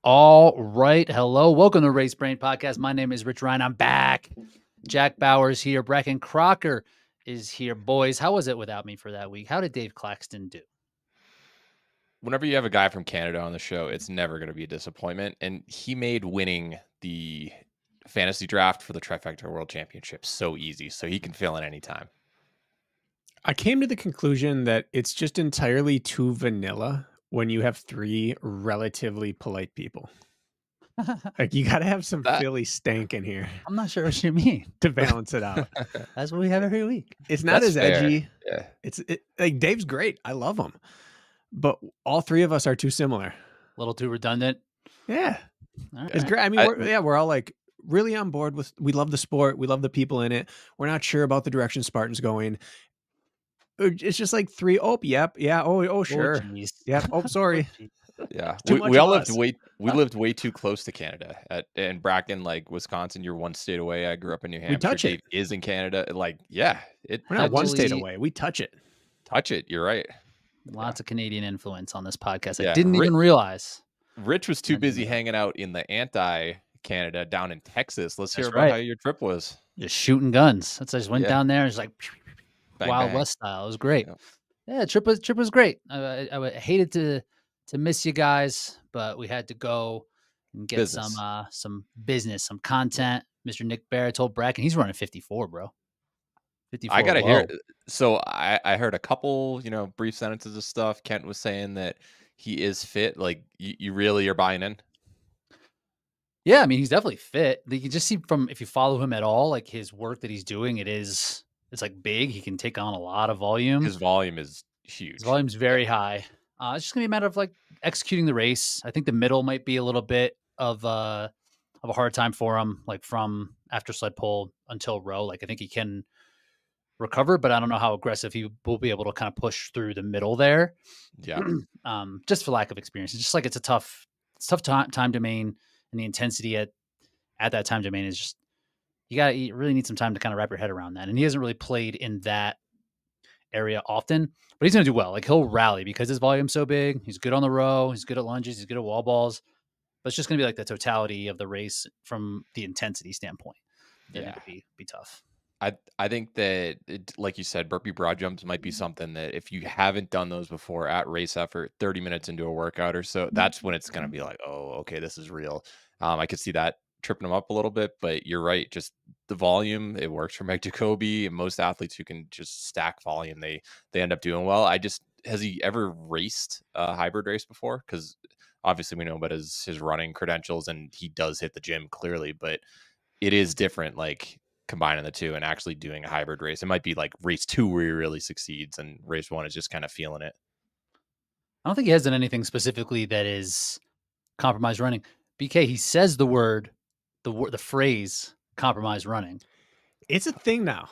All right. Hello. Welcome to Race Brain Podcast. My name is Rich Ryan. I'm back. Jack Bauer's here. Bracken Crocker is here. Boys, how was it without me for that week? How did Dave Claxton do? Whenever you have a guy from Canada on the show, it's never going to be a disappointment. And he made winning the fantasy draft for the Trifecta World Championship so easy, so he can fill in anytime. I came to the conclusion that it's just entirely too vanilla when you have three relatively polite people. Like, you got to have some Philly stank in here. I'm not sure what you mean to balance it out. That's what we have every week. It's not as edgy. Yeah. Like, Dave's great. I love him. But all three of us are too similar. A little too redundant. Yeah. All It's right. great. I mean, we're all like really on board with, we love the sport. We love the people in it. We're not sure about the direction Spartan's going. It's just like three. Oh, yep. Yeah. Oh, sure. Yep. Oh, sorry. Yeah. We all lived way too close to Canada and Bracken, like Wisconsin, you're one state away. I grew up in New Hampshire. We touch Dave it. is in Canada. Like, yeah, we're not one state away. We touch it. You're right. Lots of Canadian influence on this podcast. I didn't even realize. Rich was too busy hanging out in the anti-Canada down in Texas. Let's hear That's about right. how your trip was. Just shooting guns. I just went down there. It's like Bang, Wild bang. West style. It was great. Yep. Yeah, trip was great. I hated to miss you guys, but we had to go and get some business, some content. Mr. Nick Barrett told Bracken he's running 54, bro. 54. I gotta hear it. So I heard a couple, brief sentences of stuff. Kent was saying that he is fit. Like, you really are buying in? Yeah, I mean, he's definitely fit. You can just see from, if you follow him at all, like his work that he's doing, it's like big. He can take on a lot of volume. His volume is huge. His volume's very high. It's just gonna be a matter of like executing the race. I think the middle might be a little bit of a hard time for him, like from after sled pull until row. Like, I think he can recover, but I don't know how aggressive he will be able to kind of push through the middle there. Yeah. Just for lack of experience. It's just like it's a tough time domain, and the intensity at that time domain is just you really need some time to kind of wrap your head around that. And he hasn't really played in that area often, but he's going to do well. Like, he'll rally because his volume's so big. He's good on the row. He's good at lunges. He's good at wall balls. But it's just going to be like the totality of the race from the intensity standpoint. Yeah. It'd be tough. I think that, like you said, burpee broad jumps might be something that if you haven't done those before at race effort, 30 minutes into a workout or so, that's when it's going to be like, oh, okay, this is real. I could see that tripping them up a little bit, but you're right. Just the volume, it works for Meg Jacoby, and most athletes who can just stack volume, they end up doing well. Has he ever raced a hybrid race before? Because obviously we know about his running credentials, and he does hit the gym clearly, but it is different, like combining the two and actually doing a hybrid race. It might be like race 2 where he really succeeds, and race 1 is just kind of feeling it. I don't think he has done anything specifically that is compromised running. BK, he says the phrase compromised running. It's a thing now.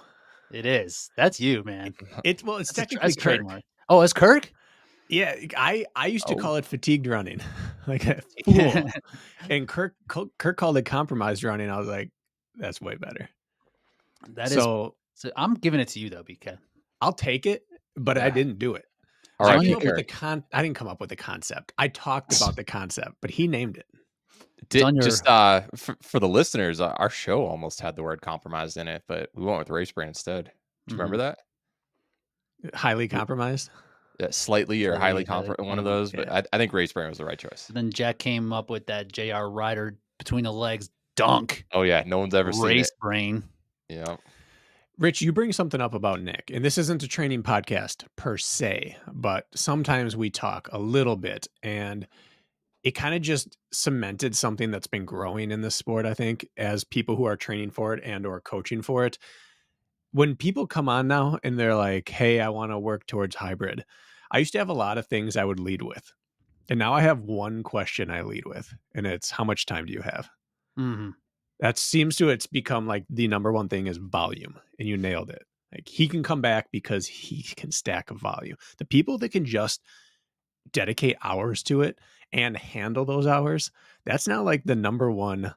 It is. That's you, man. It's technically Kirk. trademark. Oh, it's Kirk? Yeah, I used to call it fatigued running, like a fool. And Kirk called it compromised running. I was like, that's way better. So I'm giving it to you though, BK. I'll take it, but I didn't do it. All I right, didn't come up with the concept. I talked about the concept, but he named it. For the listeners, our show almost had the word compromised in it, but we went with race brain instead. Do you remember that? Highly compromised? Yeah, slightly or highly compromised, one of those. But I think race brain was the right choice. Then Jack came up with that JR Ryder between the legs dunk. Oh yeah, no one's ever seen it. Race brain. Yeah. Rich, you bring something up about Nick, and this isn't a training podcast per se, but sometimes we talk a little bit, and it kind of just cemented something that's been growing in this sport, I think, as people who are training for it and or coaching for it. When people come on now and they're like, hey, I want to work towards hybrid, I used to have a lot of things I would lead with. And now I have one question I lead with, and it's, how much time do you have? Mm-hmm. That seems to, it's become like the number one thing is volume, and you nailed it. Like, he can come back because he can stack a volume. The people that can just dedicate hours to it and handle those hours, that's now like the number one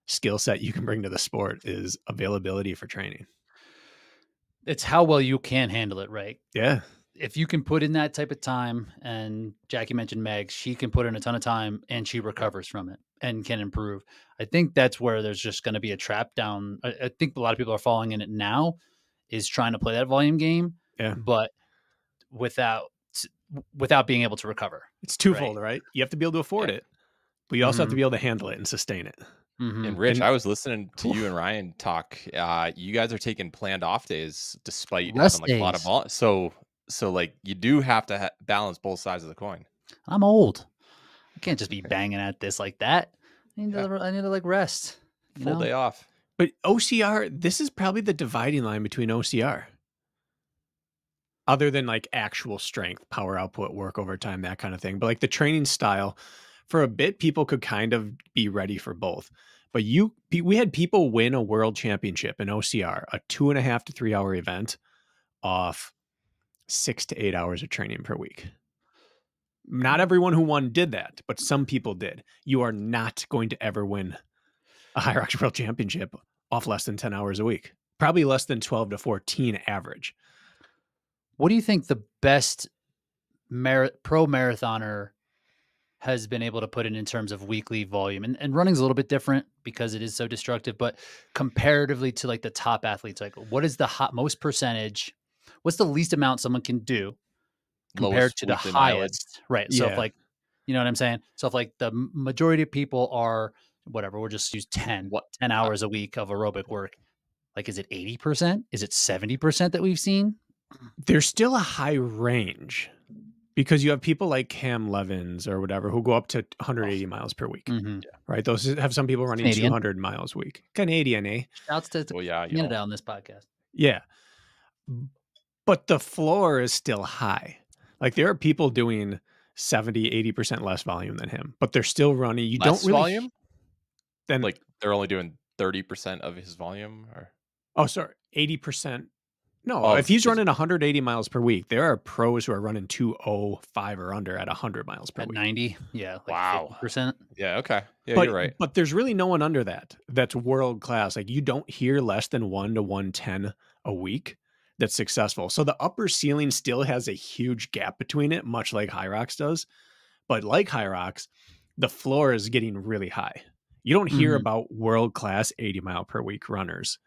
skill set you can bring to the sport is availability for training. It's how well you can handle it, right? Yeah. if you can put in that type of time, and Jackie mentioned Meg, she can put in a ton of time and she recovers from it and can improve. I think that's where there's just going to be a trap down. I think a lot of people are falling in it now, is trying to play that volume game, but without being able to recover. It's twofold, right? You have to be able to afford it, but you also have to be able to handle it and sustain it. And Rich, I was listening to you and Ryan talk. You guys are taking planned off days despite having like a lot of vol. So like you do have to balance both sides of the coin. I'm old. I can't just be banging at this like that. I need to like rest. Full day off. But OCR, this is probably the dividing line between OCR. Other than like actual strength, power output, work over time, that kind of thing. But like the training style, for a bit, people could kind of be ready for both. But we had people win a world championship in OCR, a 2.5 to 3 hour event, off 6 to 8 hours of training per week. Not everyone who won did that, but some people did. You are not going to ever win a Hyrox World Championship off less than 10 hours a week. Probably less than 12 to 14 average. What do you think the best pro marathoner has been able to put in terms of weekly volume? And running's a little bit different because it is so destructive, but comparatively to like the top athletes, like what is the most percentage? What's the least amount someone can do compared to the highest? Right. So if like, you know what I'm saying? So if like the majority of people are whatever, we'll just use 10 hours a week of aerobic work. Like, is it 80%? Is it 70% that we've seen? There's still a high range because you have people like Cam Levins or whatever who go up to 180 miles per week, right? Those have some people running Canadian. 200 miles a week. Canadian, eh? Shouts to Canada on this podcast. Yeah. But the floor is still high. Like there are people doing 70, 80% less volume than him, but they're still running. You less don't really volume? Then like they're only doing 30% of his volume or? Oh, sorry. 80%. No, if he's running 180 miles per week, there are pros who are running 205 or under at 100 miles per week. 90. Yeah. Like wow. 50%. Yeah. Okay. Yeah, you're right. But there's really no one under that. That's world class. Like you don't hear less than 1 to 110 a week that's successful. So the upper ceiling still has a huge gap between it, much like Hyrox does. But like Hyrox, the floor is getting really high. You don't hear about world class 80 mile per week runners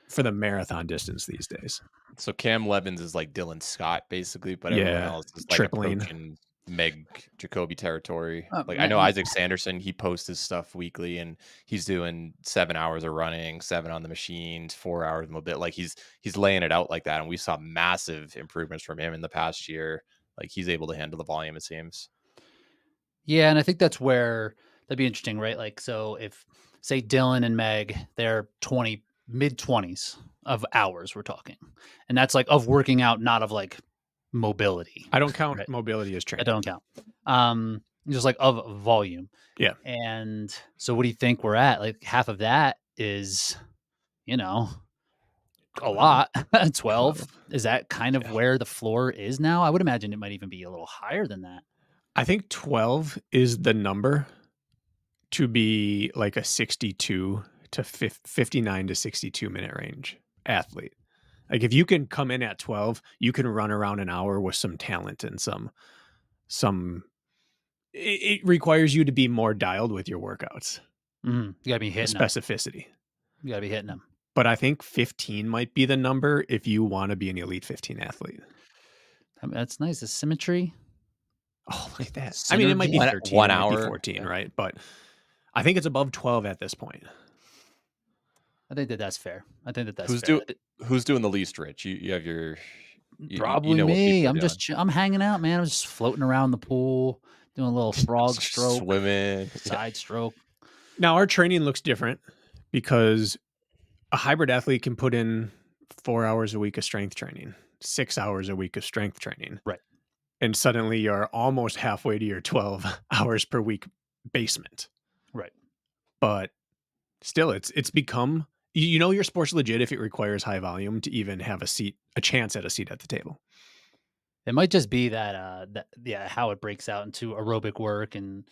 for the marathon distance these days. So Cam Levins is like Dylan Scott, basically, but everyone else is like approaching Meg Jacoby territory. I know Isaac Sanderson, he posts his stuff weekly and he's doing 7 hours of running, 7 on the machines, 4 hours of mobility. Like he's laying it out like that. And we saw massive improvements from him in the past year. Like he's able to handle the volume, it seems. Yeah. And I think that's where that'd be interesting, right? Like, so if say Dylan and Meg, they're mid-20s of hours we're talking, and that's like of working out, not of like mobility. I don't count mobility as training. I don't count. Just like of volume. Yeah. And so what do you think we're at? Like half of that is, a lot. 12. Is that kind of where the floor is now? I would imagine it might even be a little higher than that. I think 12 is the number to be like a 62 to 59 to 62 minute range athlete. Like if you can come in at 12, you can run around an hour with some talent and it requires you to be more dialed with your workouts. You gotta be hitting specificity. You gotta be hitting them. But I think 15 might be the number if you want to be an elite 15 athlete. I mean, that's nice. The symmetry. Oh, look at that. I mean, it might be 13, 1 hour, hour, 14, right? But I think it's above 12 at this point. I think that's fair. I think that's fair. Who's doing the least, Rich? You have your probably me. I'm hanging out, man. I'm just floating around the pool, doing a little frog stroke, swimming, side stroke. Now our training looks different because a hybrid athlete can put in 4 hours a week of strength training, 6 hours a week of strength training, right? And suddenly you're almost halfway to your 12 hours per week basement, right? But still, it's become. Your sport's legit if it requires high volume to even have a chance at a seat at the table. It might just be that how it breaks out into aerobic work and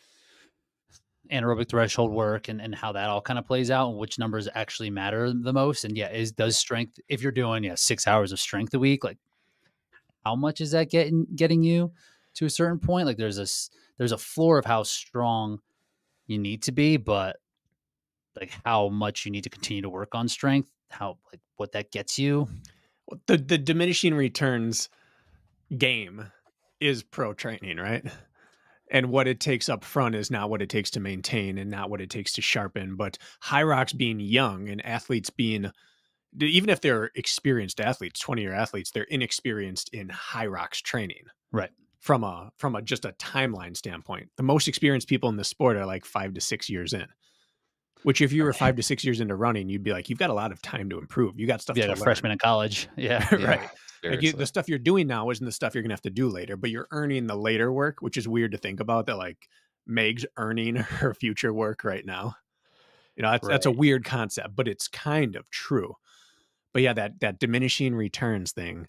anaerobic threshold work and how that all kind of plays out and which numbers actually matter the most. And does strength, if you're doing 6 hours of strength a week, like how much is that getting you to a certain point? Like there's a floor of how strong you need to be, but like how much you need to continue to work on strength, how like what that gets you. The diminishing returns game is pro training, right? And what it takes up front is not what it takes to maintain and not what it takes to sharpen. But Hyrox being young and athletes being, even if they're experienced athletes, 20-year athletes, they're inexperienced in Hyrox training. Right. From a just a timeline standpoint. The most experienced people in the sport are like 5 to 6 years in. Which if you were 5 to 6 years into running, you'd be like, you've got a lot of time to improve. You got stuff to learn. Yeah, a freshman in college. Yeah. Right. Like the stuff you're doing now isn't the stuff you're going to have to do later, but you're earning the later work, which is weird to think about that like Meg's earning her future work right now. You know, that's a weird concept, but it's kind of true. But yeah, that diminishing returns thing,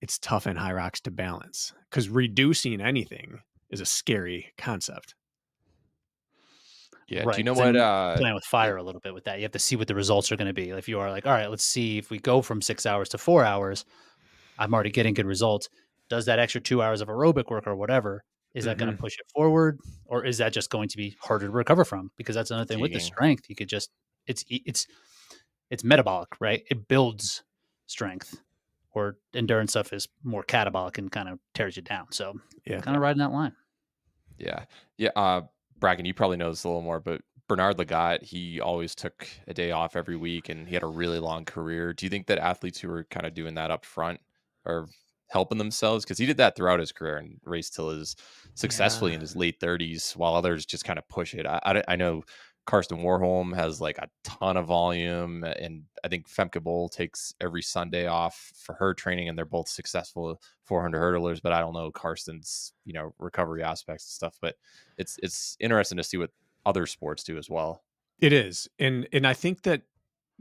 it's tough in Hyrox to balance because reducing anything is a scary concept. Yeah. Right. Do you know what? Playing with fire a little bit with that. You have to see what the results are going to be. If you are like, all right, let's see if we go from 6 hours to 4 hours, I'm already getting good results. Does that extra 2 hours of aerobic work or whatever, is that going to push it forward, or is that just going to be harder to recover from? Because that's another thing with the strength. You could just it's metabolic, right? It builds strength, or endurance stuff is more catabolic and kind of tears you down. So kind of riding that line. Yeah. Bracken, you probably know this a little more, but Bernard Lagat, he always took a day off every week and he had a really long career. Do you think that athletes who were kind of doing that up front are helping themselves? Because he did that throughout his career and raced till his successfully in his late 30s, while others just kind of push it. I know Karsten Warholm has like a ton of volume, and I think Femke Bol takes every Sunday off for her training, and they're both successful 400 hurdlers. But I don't know Karsten's, recovery aspects and stuff. But it's interesting to see what other sports do as well. It is, and I think that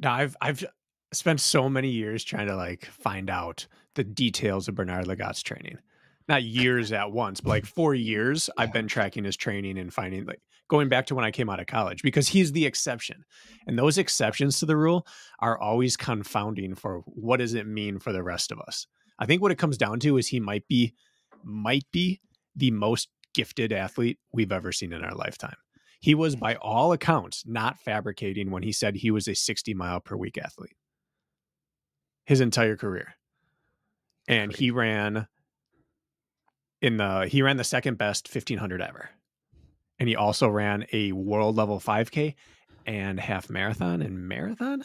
I've spent so many years trying to like find out the details of Bernard Lagat's training. Not years at once, but like 4 years I've been tracking his training and finding, like, going back to when I came out of college, because he's the exception. And those exceptions to the rule are always confounding for what does it mean for the rest of us. I think what it comes down to is he might be the most gifted athlete we've ever seen in our lifetime. He was, by all accounts, not fabricating when he said he was a 60-mile-per-week athlete his entire career. And he ran the second best 1500 ever. And he also ran a world level 5K and half marathon and marathon.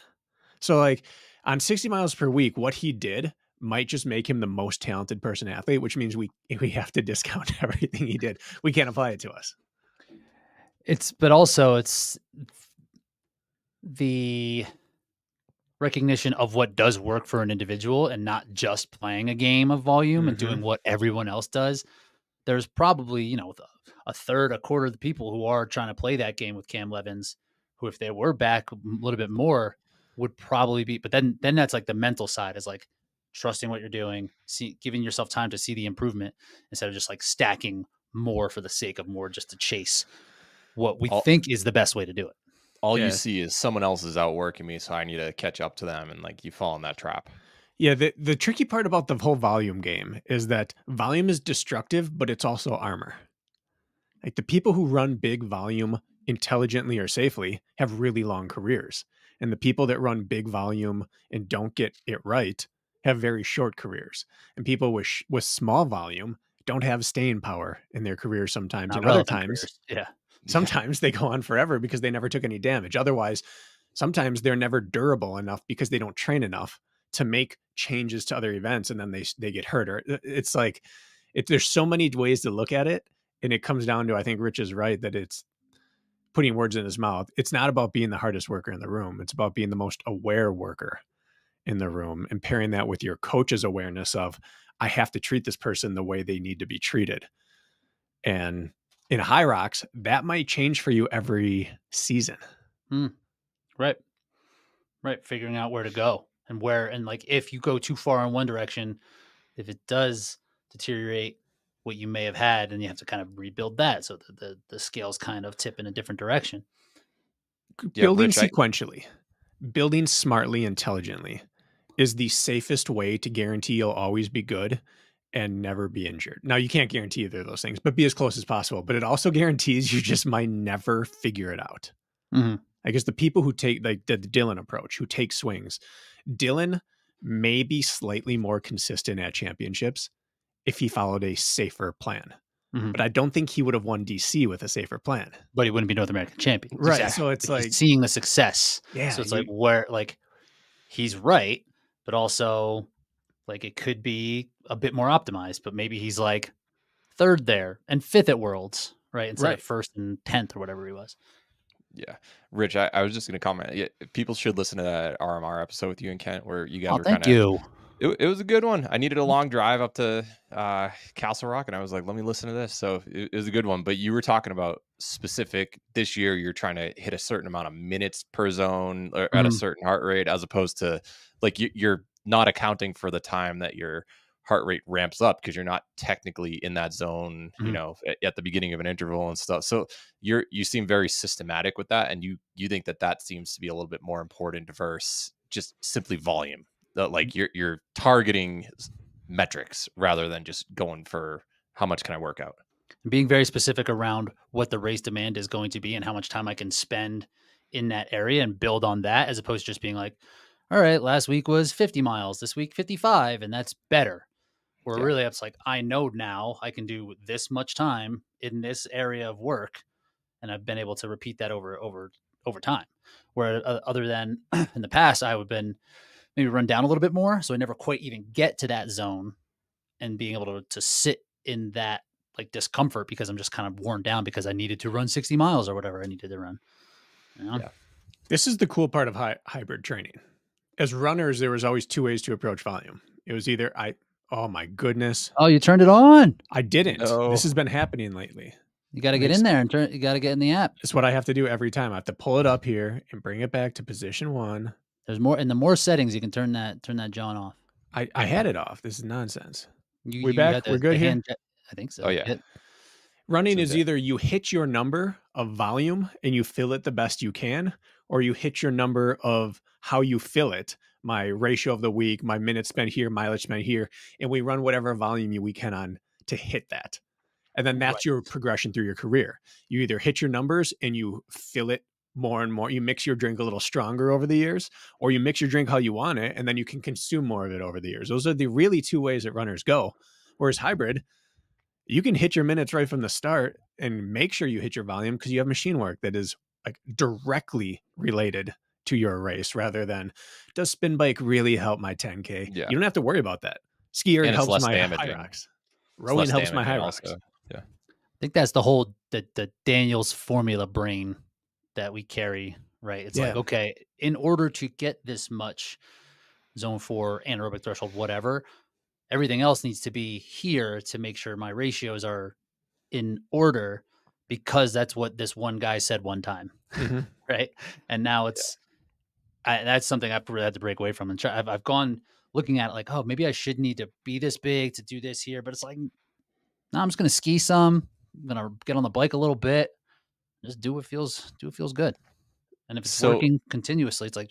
So like on 60 miles per week, what he did might just make him the most talented person athlete, which means we have to discount everything he did. We can't apply it to us. But also it's the recognition of what does work for an individual and not just playing a game of volume and doing what everyone else does. There's probably, a third, a quarter of the people who are trying to play that game with Cam Levins, who, if they were back a little bit more, would probably be. But then that's like the mental side, is like trusting what you're doing, giving yourself time to see the improvement instead of just like stacking more for the sake of more, just to chase what we think is the best way to do it. All you see is someone else is outworking me, so I need to catch up to them, and like you fall in that trap. Yeah, the tricky part about the whole volume game is that volume is destructive, but it's also armor. Like the people who run big volume intelligently or safely have really long careers. And the people that run big volume and don't get it right have very short careers. And people with small volume don't have staying power in their career sometimes. And other times, sometimes they go on forever because they never took any damage. Otherwise, sometimes they're never durable enough because they don't train enough to make changes to other events, and then they get hurt. Or it's like, there's so many ways to look at it, and it comes down to, I think Rich is right, that it's putting words in his mouth. It's not about being the hardest worker in the room. It's about being the most aware worker in the room, and pairing that with your coach's awareness of, I have to treat this person the way they need to be treated. And in Hyrox, that might change for you every season. Right. Figuring out where to go. And like if you go too far in one direction, if it does deteriorate what you may have had, then you have to kind of rebuild that so that the scales kind of tip in a different direction. Building sequentially, building smartly, intelligently is the safest way to guarantee you'll always be good and never be injured. Now, you can't guarantee either of those things, but be as close as possible. But it also guarantees you just might never figure it out. Mhm. I guess the people who take like the Dylan approach, who take swings, Dylan may be slightly more consistent at championships if he followed a safer plan. Mhm. But I don't think he would have won DC with a safer plan. But he wouldn't be North American champion. Right. Exactly. So it's But he's like, seeing the success. yeah. So it's like where like he's right, but also like it could be a bit more optimized, but maybe he's like third there and fifth at Worlds, right? Instead Right. of first and 10th or whatever he was. Yeah. Rich, I was just going to comment. Yeah, people should listen to that RMR episode with you and Kent where you guys were Thank kind of. you. It was a good one. I needed a long drive up to Castle Rock, and I was like, let me listen to this. So it was a good one. But you were talking about specific this year, you're trying to hit a certain amount of minutes per zone or at a certain heart rate, as opposed to like you're not accounting for the time that your heart rate ramps up because you're not technically in that zone, you know, at the beginning of an interval and stuff. So you seem very systematic with that. And you think that seems to be a little bit more important versus just simply volume. Like you're targeting metrics rather than just going for how much can I work out. Being very specific around what the race demand is going to be and how much time I can spend in that area and build on that, as opposed to just being like, all right, last week was 50 miles, this week 55, and that's better. Where really it's like, I know now I can do this much time in this area of work, and I've been able to repeat that over time. Where other than in the past, I would have been maybe run down a little bit more, so I never quite even get to that zone and being able to sit in that like discomfort because I'm just kind of worn down because I needed to run 60 miles or whatever I needed to run. You know? Yeah. This is the cool part of hybrid training. As runners, there was always two ways to approach volume. It was either oh my goodness. Oh, you turned it on. I didn't. No. This has been happening lately. You got to get in there and you got to get in the app. It's what I have to do every time. I have to pull it up here and bring it back to position 1. There's more in the more settings you can turn that John off. I had it off. This is nonsense. You back? We're good here? I think so. Oh yeah. Running is either you hit your number of volume and you fill it the best you can, or you hit your number of how you fill it. My ratio of the week, my minutes spent here, mileage spent here, and we run whatever volume we can on to hit that. And then that's your progression through your career. You either hit your numbers and you fill it more and more. You mix your drink a little stronger over the years, or you mix your drink how you want it, and then you can consume more of it over the years. Those are the really two ways that runners go. Whereas hybrid, you can hit your minutes right from the start and make sure you hit your volume because you have machine work that is like directly related to your race, rather than does spin bike really help my 10K? Yeah. You don't have to worry about that. Skier And helps less my damaging. Hyrox. Rowing helps my Hyrox. Also. Yeah. I think that's the whole the Daniel's formula brain that we carry, right? It's like, okay, in order to get this much zone 4 anaerobic threshold, whatever, everything else needs to be here to make sure my ratios are in order, because that's what this one guy said one time. Right. And now it's, that's something I've really had to break away from and try. I've gone looking at it like, oh, maybe I should need to be this big to do this here, but it's like, no, I'm just going to ski some. I'm going to get on the bike a little bit. Just do what feels good. And if it's working continuously, it's like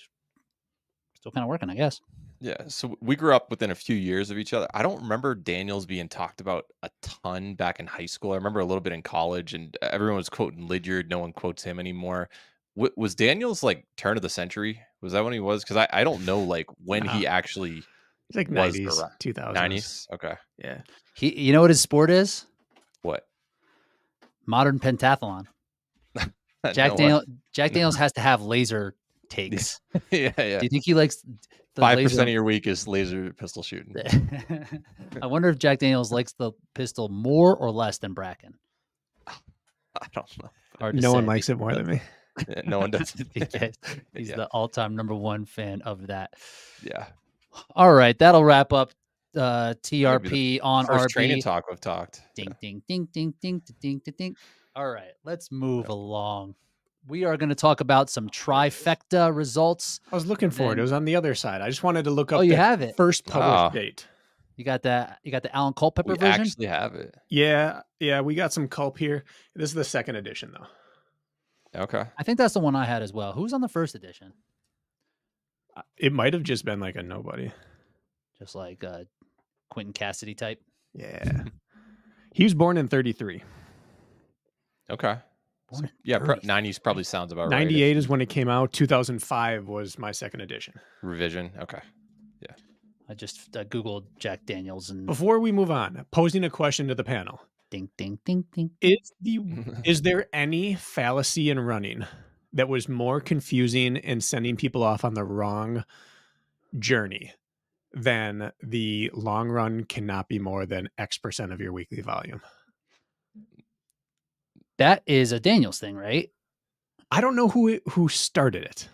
still kind of working, I guess. Yeah. So we grew up within a few years of each other. I don't remember Daniels being talked about a ton back in high school. I remember a little bit in college, and everyone was quoting Lydiard. No one quotes him anymore. Was Daniels like turn of the century? Was that when he was? Because I don't know like when he actually. It's like 90s, 2000s. 90s. Okay. Yeah. You know what his sport is? What? Modern pentathlon. Jack Daniels has to have laser takes. Yeah. Do you think he likes 5% of your week is laser pistol shooting? I wonder if Jack Daniels likes the pistol more or less than Bracken. I don't know. No one likes it more than me. Yeah, no one does. He's the all-time #1 fan of that. Yeah. All right, that'll wrap up TRP on first RB. Training talk we've talked. Ding, ding, ding, ding, ding, ding, ding, ding. All right, let's move along. We are going to talk about some trifecta results. I was looking for it. It was on the other side. I just wanted to look up you have it. First published date. You got the Alan Culpepper We version? actually have it. Yeah, we got some Culp here. This is the second edition, though. Okay. I think that's the one I had as well. Who's on the first edition? It might have just been like a nobody. Just like a Quentin Cassidy type. Yeah. He was born in 33. Okay. Born in Yeah, 33. 90s probably sounds about right. 98 is when it came out. 2005 was my second edition. Revision. Okay. I just Googled Jack Daniels and Before we move on, posing a question to the panel. ding, ding, ding, ding. Is there any fallacy in running that was more confusing and sending people off on the wrong journey than the long run cannot be more than X% of your weekly volume? That is a Daniels thing, right? I don't know who started it.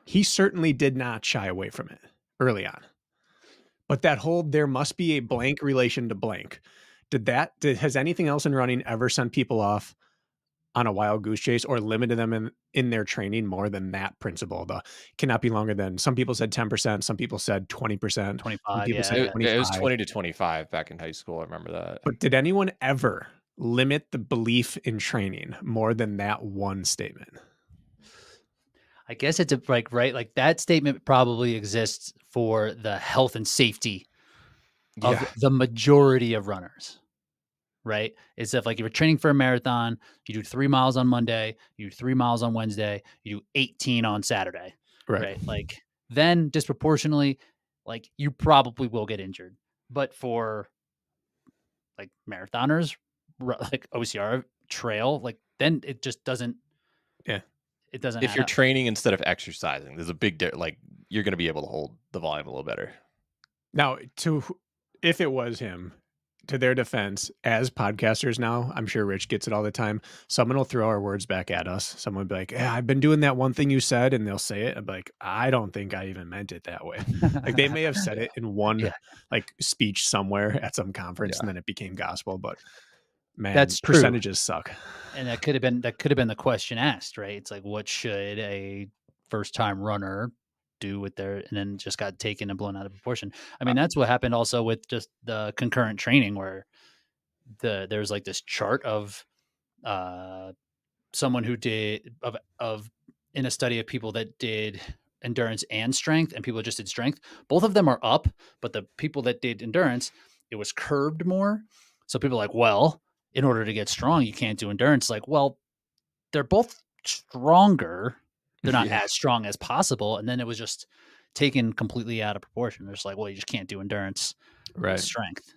He certainly did not shy away from it early on. But that whole there must be a blank relation to blank. Has anything else in running ever sent people off on a wild goose chase or limited them in their training more than that principle? The cannot be longer than, some people said 10%, some people said 20%, 25, people yeah. said It 25. was 20 to 25 back in high school. I remember that. But did anyone ever limit the belief in training more than that one statement? I guess it's like that statement probably exists for the health and safety of the majority of runners, right? It's if like you're training for a marathon, you do 3 miles on Monday, you do 3 miles on Wednesday, you do 18 on Saturday, right? Like then disproportionately, like you probably will get injured. But for like marathoners, like OCR trail, like then it just doesn't. Yeah. It doesn't. If you're training instead of exercising, there's a big like you're going to be able to hold the volume a little better. Now, if it was him, to their defense, as podcasters now, I'm sure Rich gets it all the time. Someone will throw our words back at us. Someone will be like, yeah, I've been doing that one thing you said, and they'll say it. I'm like, I don't think I even meant it that way. Like they may have said it in one like speech somewhere at some conference, and then it became gospel. But man, that's true. Percentages suck. And that could have been the question asked, right? It's like, what should a first time runner do with their, and then just got taken and blown out of proportion. I mean, that's what happened also with just the concurrent training, where there's like this chart of someone who did of in a study of people that did endurance and strength, and people that just did strength. Both of them are up, but the people that did endurance, it was curved more. So people are like, well, in order to get strong, you can't do endurance. Like, well, they're both stronger. They're not as strong as possible. And then it was just taken completely out of proportion. They're just like, well, you just can't do endurance with strength.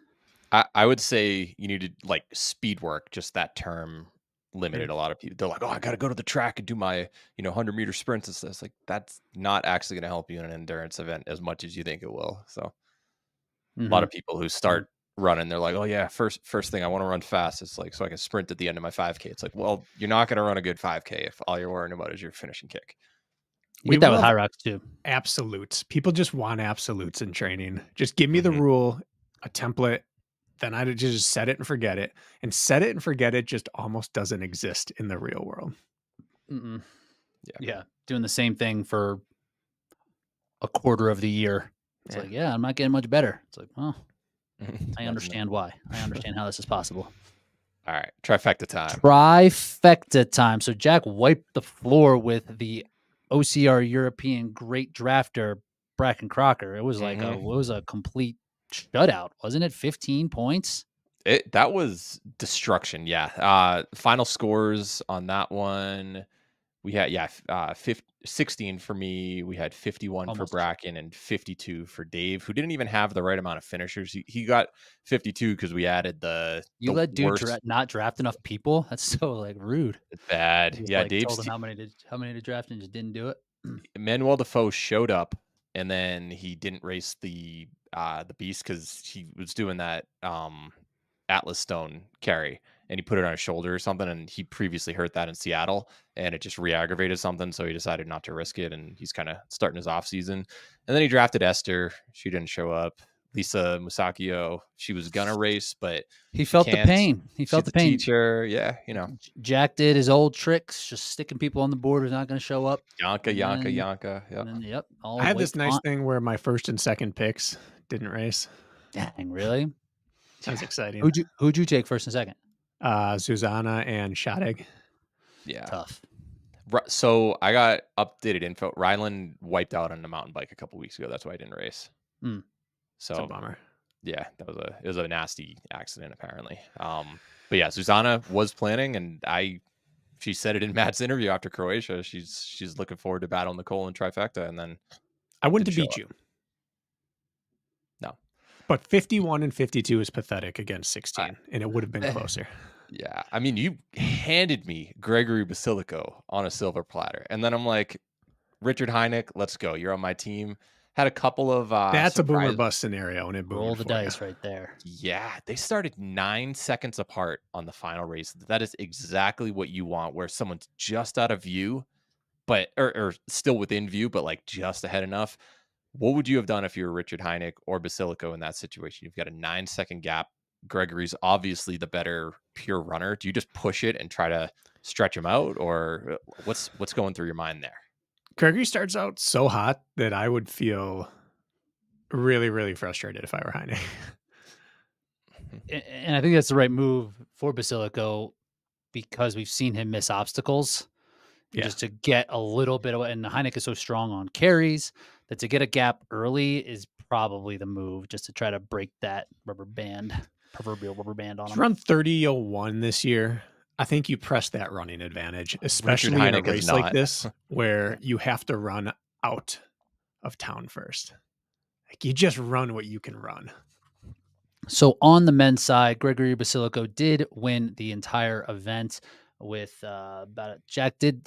I would say you need to like speed work, just that term limited a lot of people. They're like, oh, I got to go to the track and do my 100-meter sprints and stuff. It's like, that's not actually going to help you in an endurance event as much as you think it will. So a lot of people who start running, they're like, oh yeah, first thing, I want to run fast. It's like, so I can sprint at the end of my 5K. It's like, well, you're not going to run a good 5K if all you're worrying about is your finishing kick. We get that with Hyrox too. Absolutes. People just want absolutes in training. Just give me the rule, a template, then I just set it and forget it. And set it and forget it just almost doesn't exist in the real world. Yeah. Doing the same thing for a quarter of the year. It's like, I'm not getting much better. It's like, oh, I understand why. I understand how this is possible. All right. Trifecta time. Trifecta time. So Jack wiped the floor with the OCR European great drafter, Bracken Crocker. It was like it was a complete shutout, wasn't it? 15 points. That was destruction. Yeah. Final scores on that one. We had 16 for me. We had 51 for Bracken and 52 for Dave, who didn't even have the right amount of finishers. He got 52 because we added you let dude not draft enough people. That's so like rude. It's bad. Yeah, like, Dave told him how many to draft and just didn't do it. Manuel Defoe showed up, and then he didn't race the beast because he was doing that Atlas Stone carry, and he put it on his shoulder or something, and he previously hurt that in Seattle, and it just re-aggravated something, so he decided not to risk it, and he's kind of starting his off season. And then he drafted Esther. She didn't show up. Lisa Musakio, she was gonna race, but he felt the pain. He felt the pain. Teacher, Jack did his old tricks, just sticking people on the board who's not going to show up. Yanka. Yep. I had this nice thing where my first and second picks didn't race. Dang, really? That was exciting. Who'd you take first and second? Susanna and Shoteg. Yeah. Tough. So I got updated info. Ryland wiped out on the mountain bike a couple weeks ago. That's why I didn't race. So that's a bummer. Yeah, it was a nasty accident apparently. But yeah, Susanna was planning, and she said it in Matt's interview after Croatia. She's looking forward to battle Nicole in Trifecta, and then I wouldn't didn't have show beat up. you. No. But 51 and 52 is pathetic against 16, and it would have been closer. Yeah, I mean, you handed me Gregory Basilico on a silver platter, and then I'm like, Richard Hynek, let's go. You're on my team. Had a couple of That's a boomer bust scenario, and it roll boomed the for dice you. right there. Yeah, they started 9 seconds apart on the final race. That is exactly what you want, where someone's just out of view, but or still within view, but like just ahead enough. What would you have done if you were Richard Hynek or Basilico in that situation? You've got a 9-second gap. Gregory's obviously the better pure runner. Do you just push it and try to stretch him out, or what's going through your mind there? Gregory starts out so hot that I would feel really, really frustrated if I were Hynek. And I think that's the right move for Basilico because we've seen him miss obstacles. Yeah. Just to get a little bit of, and Hynek is so strong on carries that to get a gap early is probably the move, just to try to break that proverbial rubber band on him. He's run 30:01 this year. I think you press that running advantage, especially in a Hynek is race like not. this where you have to run out of town first. Like you just run what you can run. So on the men's side, Gregory Basilico did win the entire event with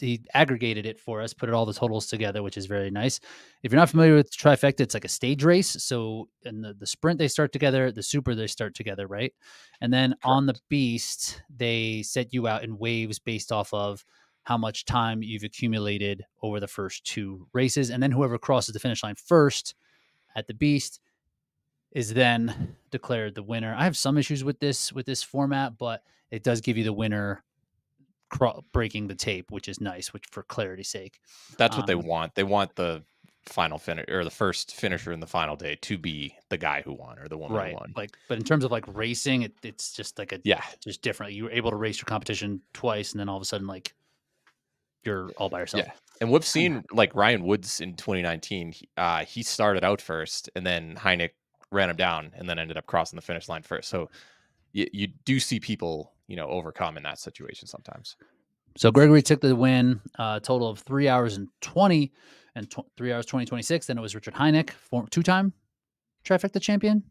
he aggregated it for us, put all the totals together, which is very nice. If you're not familiar with Trifecta, it's like a stage race. So in the sprint, they start together, the super, they start together, right? And then on the beast, they set you out in waves based off of how much time you've accumulated over the first 2 races. And then whoever crosses the finish line first at the beast is then declared the winner. I have some issues with this format, but it does give you the winner breaking the tape, which is nice, which for clarity's sake. That's what they want. They want the final finish or the first finisher in the final day to be the guy who won or the woman who won. Like, but in terms of like racing, it's just like just different. You were able to race your competition twice, and then all of a sudden, like you're all by yourself. Yeah, and we've seen like Ryan Woods in 2019. He started out first, and then Hynek ran him down, and then ended up crossing the finish line first. So you do see people, overcome in that situation sometimes. So Gregory took the win, total of 3 hours and 20 and 3 hours 20:26. Then it was Richard Hynek, 2-time Trifecta champion.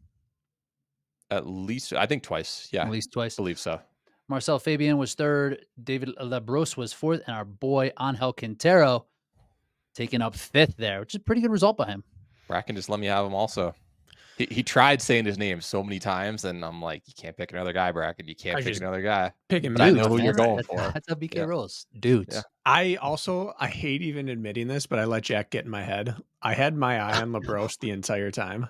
At least, I think twice. Yeah, at least twice. I believe so. Marcel Fabian was 3rd. David Labros was 4th, and our boy Angel Quintero taking up 5th there, which is a pretty good result by him. Bracken just let me have him also. He tried saying his name so many times, and I'm like, you can't pick another guy, Bracken. You can't pick another guy. Picking but I know who you're going for. That's how BK rolls. Dudes. Yeah. I hate even admitting this, but I let Jack get in my head. I had my eye on Labros the entire time.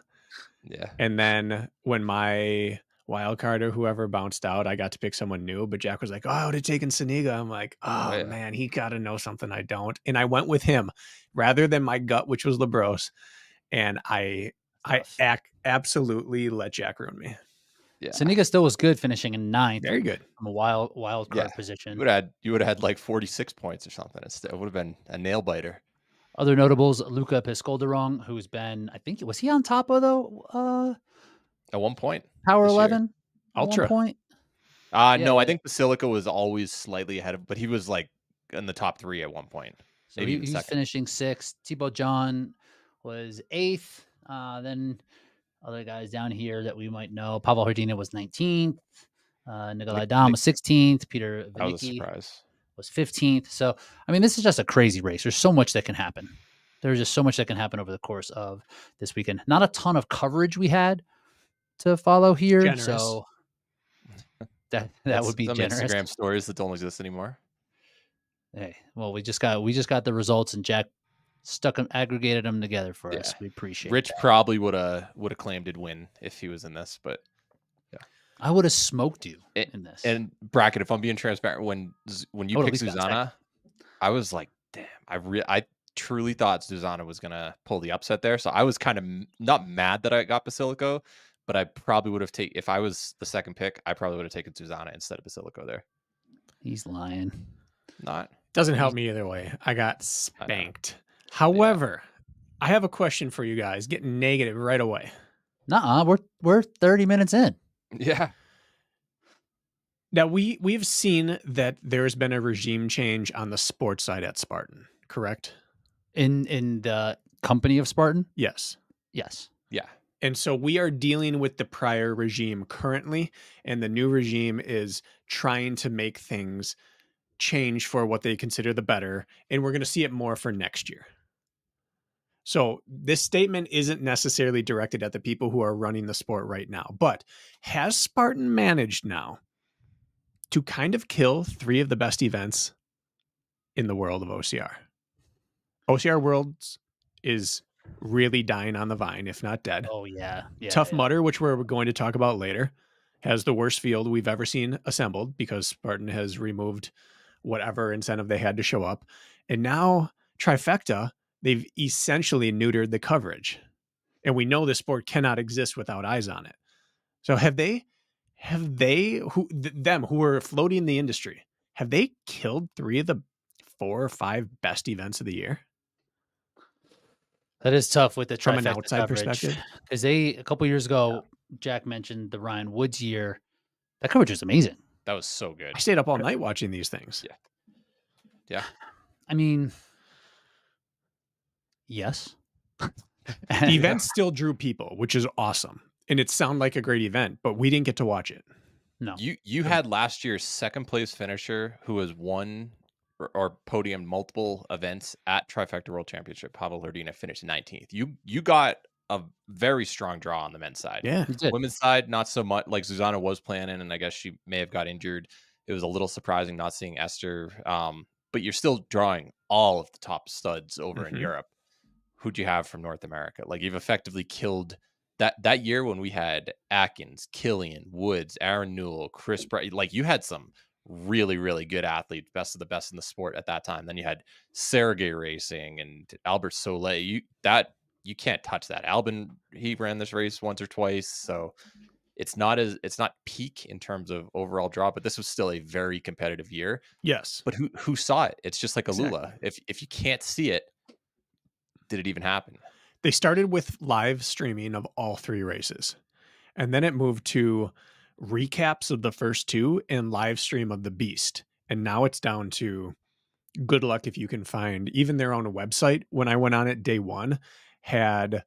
Yeah. And then when my wild card or whoever bounced out, I got to pick someone new, but Jack was like, oh, I would have taken Saniga. I'm like, oh man, he got to know something I don't. And I went with him rather than my gut, which was Labros. And I absolutely let Jack ruin me. Yeah. Saniga still was good, finishing in 9th. Very good. From a wild card position. You would have had like 46 points or something. It would have been a nail biter. Other notables, Luca Piscolderong, who's been, I think, was he on top of though? At one point. Power 11? Ultra. At one point? No, I think Basilico was always slightly ahead of, but he was like in the top 3 at one point. So he's finishing 6th. Thibaut John was 8th. Then other guys down here that we might know. Pavel Hrdina was 19th. Nikolai Dam was 16th. Peter Vinicki was 15th. So, I mean, this is just a crazy race. There's so much that can happen. There's just so much that can happen over the course of this weekend. Not a ton of coverage we had to follow here. Generous. So that would be generous. Instagram stories that don't exist anymore. Hey, well, we just got the results, and Jack aggregated them together for us. We appreciate it. Rich probably would have claimed he'd win if he was in this, but I would have smoked you in this. And Bracket, if I'm being transparent, when you picked Susanna, I was like, damn, I truly thought Susanna was gonna pull the upset there. So I was kind of not mad that I got Basilico, but I probably would have taken, if I was the second pick, I probably would have taken Susanna instead of Basilico there. He's lying. Doesn't help me either way. I got spanked. However, I have a question for you guys. Getting negative right away. Nuh-uh, we're 30 minutes in. Yeah. Now we've seen that there's been a regime change on the sports side at Spartan, correct? In the company of Spartan? Yes. Yes. Yeah. And so we are dealing with the prior regime currently, and the new regime is trying to make things change for what they consider the better, and we're going to see it more for next year. So this statement isn't necessarily directed at the people who are running the sport right now, but has Spartan managed now to kind of kill 3 of the best events in the world of OCR? OCR Worlds is really dying on the vine, if not dead. Oh yeah. Tough Mudder, which we're going to talk about later, has the worst field we've ever seen assembled because Spartan has removed whatever incentive they had to show up. And now Trifecta, they've essentially neutered the coverage. And we know the sport cannot exist without eyes on it. So them who are floating the industry, have they killed 3 of the 4 or 5 best events of the year? That is tough with the From an Trifecta outside coverage. perspective? Because a couple years ago, Jack mentioned the Ryan Woods year. That coverage was amazing. That was so good. I stayed up all night watching these things. Yeah. Yeah. I mean, yes. The event still drew people, which is awesome. And it sounded like a great event, but we didn't get to watch it. No. You had last year's second place finisher who has won or podiumed multiple events at Trifecta World Championship. Pablo Herdina finished 19th. You got a very strong draw on the men's side. Yeah. Women's side, not so much. Like Susanna was planning, and I guess she may have got injured. It was a little surprising not seeing Esther. But you're still drawing all of the top studs over in Europe. Who'd you have from North America? Like you've effectively killed that year when we had Atkins, Killian, Woods, Aaron Newell, Chris Bright. Like you had some really, really good athletes, best of the best in the sport at that time. Then you had Sergey Racing and Albert Soleil. You can't touch that. Albin, he ran this race once or twice, so it's not peak in terms of overall draw, but this was still a very competitive year. Yes. But who saw it? It's just like a Exactly. Lula. If you can't see it, did it even happen? They started with live streaming of all 3 races, and then it moved to recaps of the first 2 and live stream of the Beast. And now it's down to good luck if you can find even their own website. When I went on it, day 1 had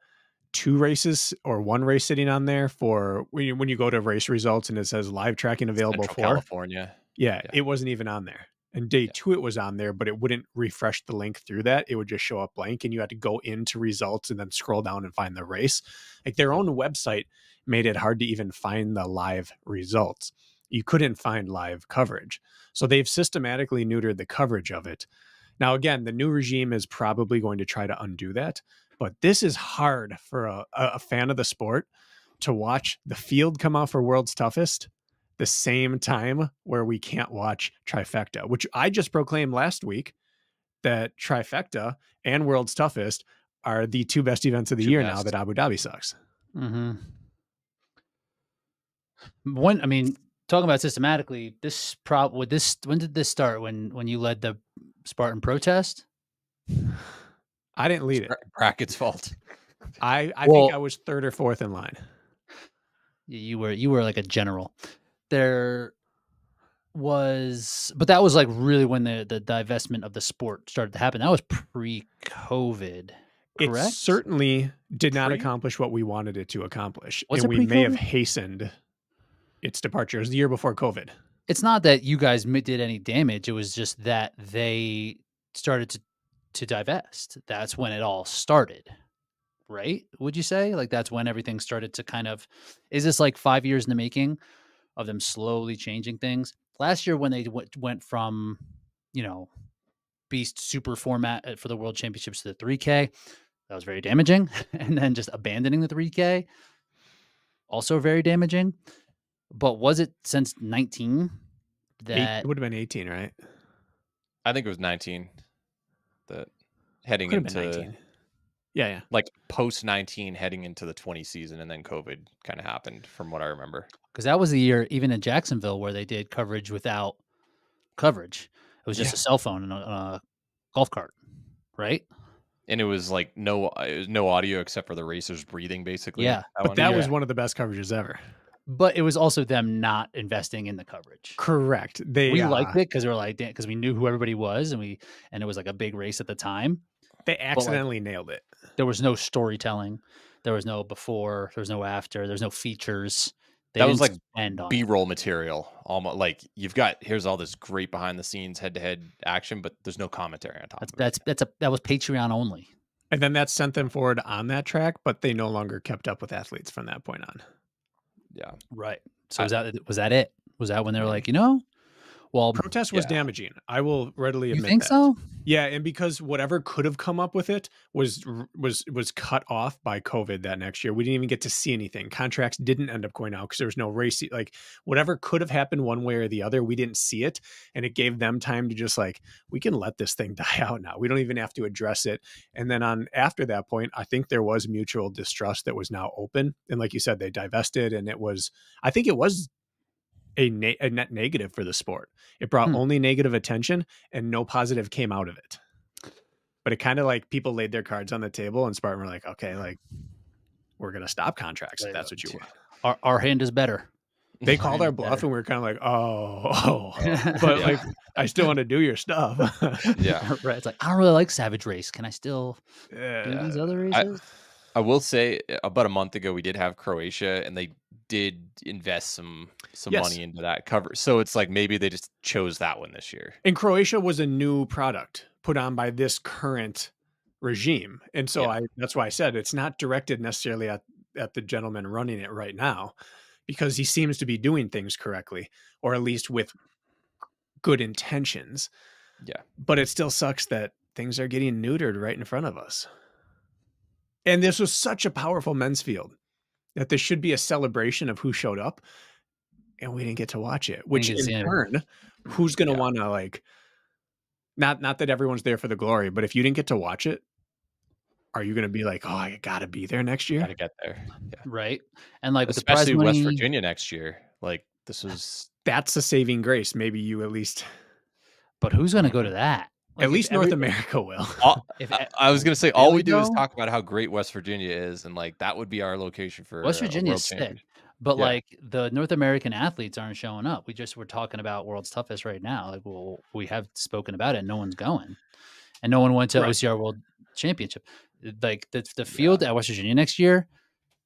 2 races or 1 race sitting on there for when you go to race results and it says live tracking available Central for California. Yeah, it wasn't even on there. And day 2 it was on there, but it wouldn't refresh the link through that. It would just show up blank, and you had to go into results and then scroll down and find the race. Like their own website made it hard to even find the live results. You couldn't find live coverage. So they've systematically neutered the coverage of it. Now, again, the new regime is probably going to try to undo that, but this is hard for a fan of the sport to watch the field come out for World's Toughest the same time where we can't watch Trifecta, which I just proclaimed last week that Trifecta and World's Toughest are the 2 best events of the year now that Abu Dhabi sucks. Talking about systematically, when did this start? When you led the Spartan protest? I didn't lead it. Brackett's fault. I think I was 3rd or 4th in line. You were like a general. There was, but that was like really when the divestment of the sport started to happen. That was pre-COVID, correct? It certainly did not accomplish what we wanted it to accomplish. Was and it we may have pre-COVID? hastened its departure. It was the year before COVID. It's not that you guys did any damage. It was just that they started to divest. That's when it all started, right? Would you say? Like that's when everything started to kind of, is this like 5 years in the making of them slowly changing things? Last year when they went from, Beast Super format for the World Championships to the 3K, that was very damaging. And then just abandoning the 3K, also very damaging. But was it since 19 that It would have been 18, right? I think it was 19. That heading Could have been into 19. Yeah. like post 19 heading into the 20 season, and then COVID kind of happened from what I remember. Because that was the year, even in Jacksonville, where they did coverage without coverage. It was just a cell phone and a golf cart, right? And it was like no audio except for the racers breathing, basically. Yeah. But that was one of the best coverages ever. But it was also them not investing in the coverage. Correct. We liked it because we were like, because we knew who everybody was, and it was like a big race at the time. They accidentally nailed it. There was no storytelling. There was no before. There was no after. There's no features. That was like B-roll material. Almost like here's all this great behind the scenes head-to-head action, but there's no commentary on top of it. That was Patreon only. And then that sent them forward on that track, but they no longer kept up with athletes from that point on. Yeah. Right. So was that it? Was that when they were like, well, protest was damaging. I will readily admit that. You think so? Yeah, and because whatever could have come up with it was cut off by COVID that next year. We didn't even get to see anything. Contracts didn't end up going out because there was no race. Like whatever could have happened one way or the other, we didn't see it, and it gave them time to just like, we can let this thing die out now. We don't even have to address it. And then after that point, I think there was mutual distrust that was now open. And like you said, they divested, and I think it was a net negative for the sport. It brought only negative attention and no positive came out of it. But it kind of like people laid their cards on the table, and Spartan were like, okay, like we're going to stop contracts if that's what you want. Our hand is better. They called our bluff and we were kind of like, oh. But like, I still want to do your stuff. Yeah. Right. It's like, I don't really like Savage Race. Can I still do these other races? I will say about a month ago, we did have Croatia, and they did invest some money into that cover. So it's like maybe they just chose that one this year. And Croatia was a new product put on by this current regime. And so that's why I said it's not directed necessarily at the gentleman running it right now, because he seems to be doing things correctly, or at least with good intentions. Yeah. But it still sucks that things are getting neutered right in front of us. And this was such a powerful men's field that there should be a celebration of who showed up, and we didn't get to watch it, which in turn, who's going to want to like, not that everyone's there for the glory, but if you didn't get to watch it, are you going to be like, oh, I got to be there next year? Got to get there. Yeah. Right. And like, especially West Virginia next year. Like that's a saving grace. Maybe you at least, but who's going to go to that? Like, at least North America will. I was going to say, all we do is talk about how great West Virginia is, and like that would be our location for West Virginia is sick. But like the North American athletes aren't showing up. We're talking about World's Toughest right now. Like, well, we have spoken about it. No one's going, and no one went to OCR World Championship. Like the field at West Virginia next year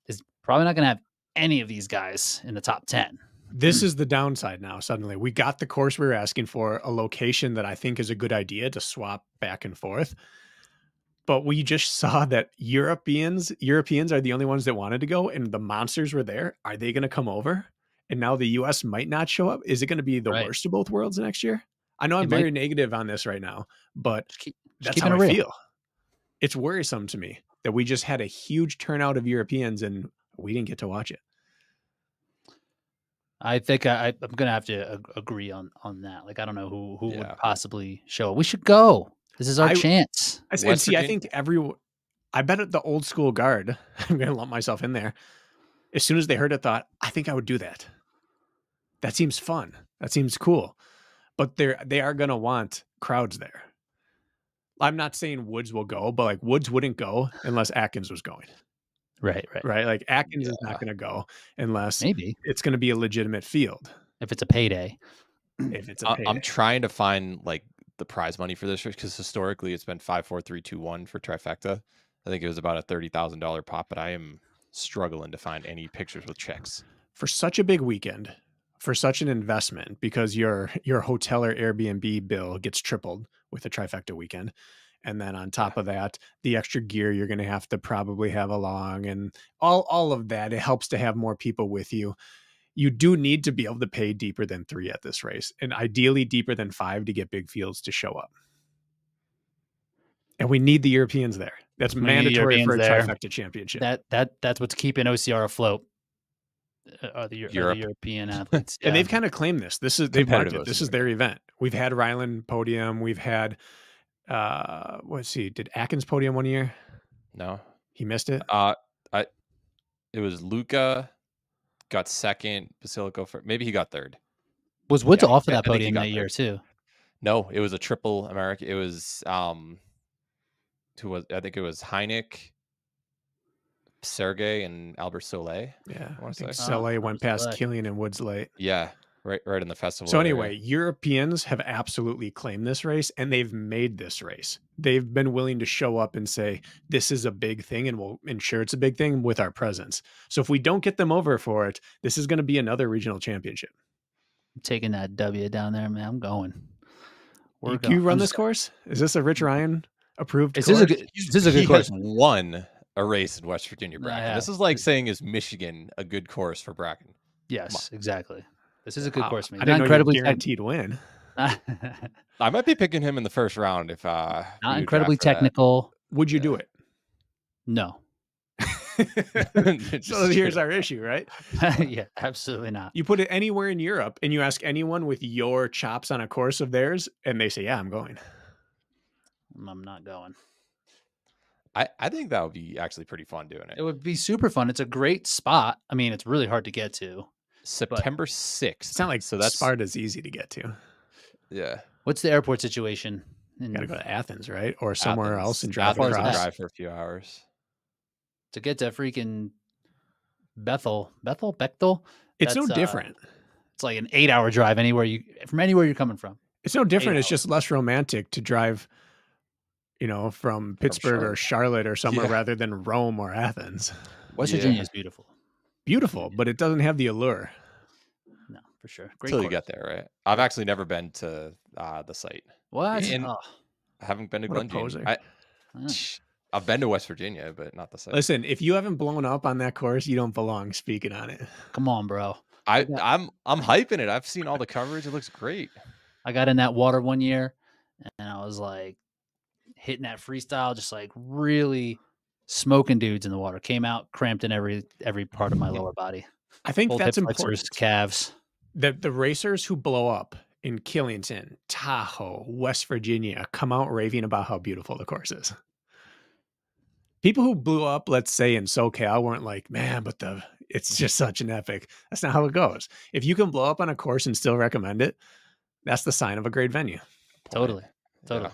is probably not going to have any of these guys in the top 10. This is the downside now. Suddenly we got the course we were asking for, a location that I think is a good idea to swap back and forth. But we just saw that Europeans are the only ones that wanted to go, and the monsters were there. Are they going to come over? And now the US might not show up. Is it going to be the worst of both worlds next year? I know I'm very negative on this right now, but that's how I feel. It's worrisome to me that we just had a huge turnout of Europeans and we didn't get to watch it. I think I'm going to have to agree on that. Like, I don't know who would possibly show. We should go. This is our chance. I think I bet at the old school guard, I'm going to lump myself in there. As soon as they heard it, thought, I think I would do that. That seems fun. That seems cool. But they are going to want crowds there. I'm not saying Woods will go, but like Woods wouldn't go unless Atkins was going. Right. Like Atkins is not going to go unless maybe it's going to be a legitimate field. If it's a payday. I'm trying to find like the prize money for this because historically it's been 5, 4, 3, 2, 1 for Trifecta. I think it was about a $30,000 pop, but I am struggling to find any pictures with checks for such a big weekend, for such an investment, because your hotel or Airbnb bill gets tripled with a Trifecta weekend. And then on top of that, the extra gear you're going to have to probably have along and all of that. It helps to have more people with you. You do need to be able to pay deeper than 3 at this race, and ideally deeper than 5 to get big fields to show up. And we need the Europeans there. That's mandatory for a Trifecta championship. That's what's keeping OCR afloat. The European athletes. And they've kind of claimed this. They've marked it. This is their event. We've had Ryland podium. We've had did Atkins podium one year? No, he missed it. It was Luca got second, Basilico maybe he got third. Was Woods off of that podium that year too? No, it was a triple American. It was who was, I think it was Hynek, Sergey, and Albert Soleil. Yeah, I I want to think say. Soleil went past Soleil. Killian and Woods late. Yeah, right in the festival. So area. anyway, Europeans have absolutely claimed this race, and they've made this race. They've been willing to show up and say, this is a big thing, and we'll ensure it's a big thing with our presence. So if we don't get them over for it, this is going to be another regional championship. I'm taking that W down there, man. I'm going. Do you run this course? Is this a Rich Ryan approved course? This is a good he course. has won a race in West Virginia, Bracken. Yeah. This is like saying, is Michigan a good course for Bracken? Yes, exactly. This is a good course, man. I didn't know you were guaranteed win. I might be picking him in the first round if not incredibly technical. Would you do it? No. So here's our issue, right? Yeah, absolutely not. You put it anywhere in Europe and you ask anyone with your chops on a course of theirs, and they say, yeah, I'm going. I'm not going. I think that would be actually pretty fun doing it. It would be super fun. It's a great spot. I mean, it's really hard to get to. September 6th. It's not like Sparta's easy to get to. Yeah. What's the airport situation? You got to go to Athens, right? Or somewhere else and drive across. across. Drive for a few hours. To get to freaking Bechtel. It's no different. It's like an 8-hour drive from anywhere you're coming from. It's no different. It's just less romantic to drive, from Pittsburgh or Charlotte or somewhere rather than Rome or Athens. West Virginia is beautiful. Beautiful, but it doesn't have the allure. No, for sure. Great Until you get there, right? I've actually never been to the site. What? I haven't been to Glendian. I've been to West Virginia, but not the site. Listen, if you haven't blown up on that course, you don't belong speaking on it. Come on, bro. I'm hyping it. I've seen all the coverage. It looks great. I got in that water one year, and I was like hitting that freestyle, just like really smoking dudes in the water. Came out cramped in every part of my lower body. I think both that's hip important. flexors, calves. The racers who blow up in Killington, Tahoe, West Virginia come out raving about how beautiful the course is. People who blew up, let's say in SoCal, weren't like, man, but it's just such an epic. That's not how it goes. If you can blow up on a course and still recommend it, that's the sign of a great venue. Totally. Yeah.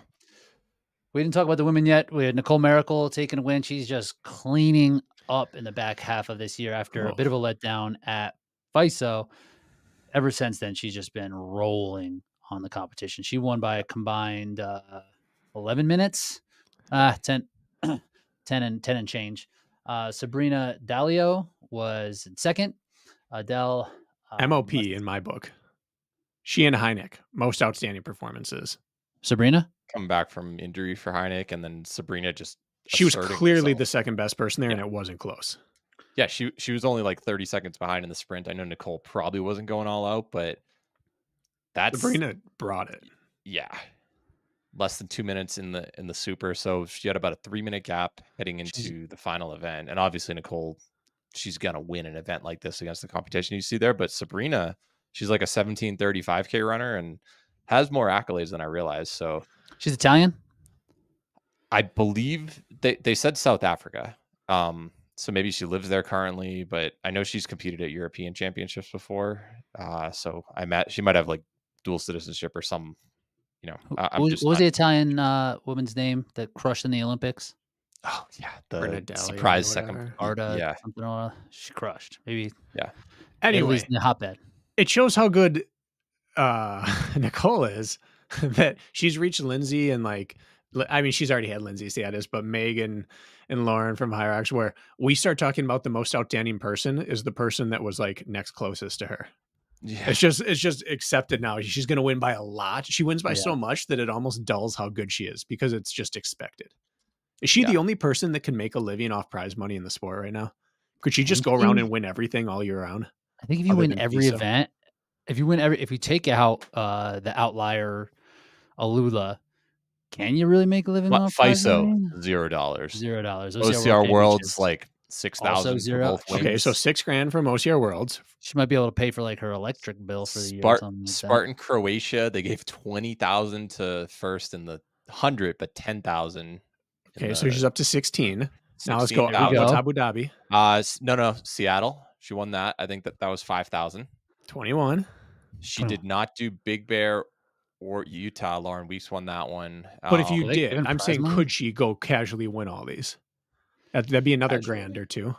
We didn't talk about the women yet. We had Nicole Miracle taking a win. She's just cleaning up in the back half of this year after a bit of a letdown at FISO. Ever since then, she's just been rolling on the competition. She won by a combined 11 minutes, 10 and change. Sabrina Dalio was in second. Adele. MOP in my book. She and Hynek, most outstanding performances. Sabrina? Come back from injury for Hynek, and then Sabrina she was clearly the second best person there, and it wasn't close. Yeah, she was only like 30 seconds behind in the sprint. I know Nicole probably wasn't going all out, but Sabrina brought it. Yeah. Less than 2 minutes in the super. So she had about a 3-minute gap heading into the final event. And obviously Nicole, she's gonna win an event like this against the competition you see there. But Sabrina, she's like a 17:35K runner and has more accolades than I realized. So she's Italian? I believe they said South Africa. So maybe she lives there currently, but I know she's competed at European championships before. So she might have like dual citizenship or some, what was the Italian woman's name that crushed in the Olympics? Oh yeah, the surprise second. Arda, yeah, something or other. She crushed. Maybe. Yeah. Anyway, in the hotbed. It shows how good Nicole is that she's reached Lindsay and she's already had Lindsay status, but Megan and Lauren from Hyrox, where we start talking about the most outstanding person is the person that was like next closest to her. Yeah. It's just accepted now. She's going to win by a lot. She wins by so much that it almost dulls how good she is because it's just expected. Is she the only person that can make a living off prize money in the sport right now? Could she just go around and win everything all year round? I think if you win every event, if you take out the outlier Alula, can you really make a living off FISO? $0. $0. OCR Worlds like 6,000 for both wings. Okay, so $6,000 from OCR Worlds. She might be able to pay for like her electric bill for the year. Or something like Spartan Croatia, they gave 20,000 to first in the 100, but 10,000. Okay, so she's up to 16. Now let's go. Abu Dhabi. No, Seattle. She won that. I think that was 5,000. 21. She did not do Big Bear or Utah. Lauren Weeks won that one. But if you Well, they did, giving I'm prize saying, money? could she go casually win all these? That'd be another Casually. grand or two.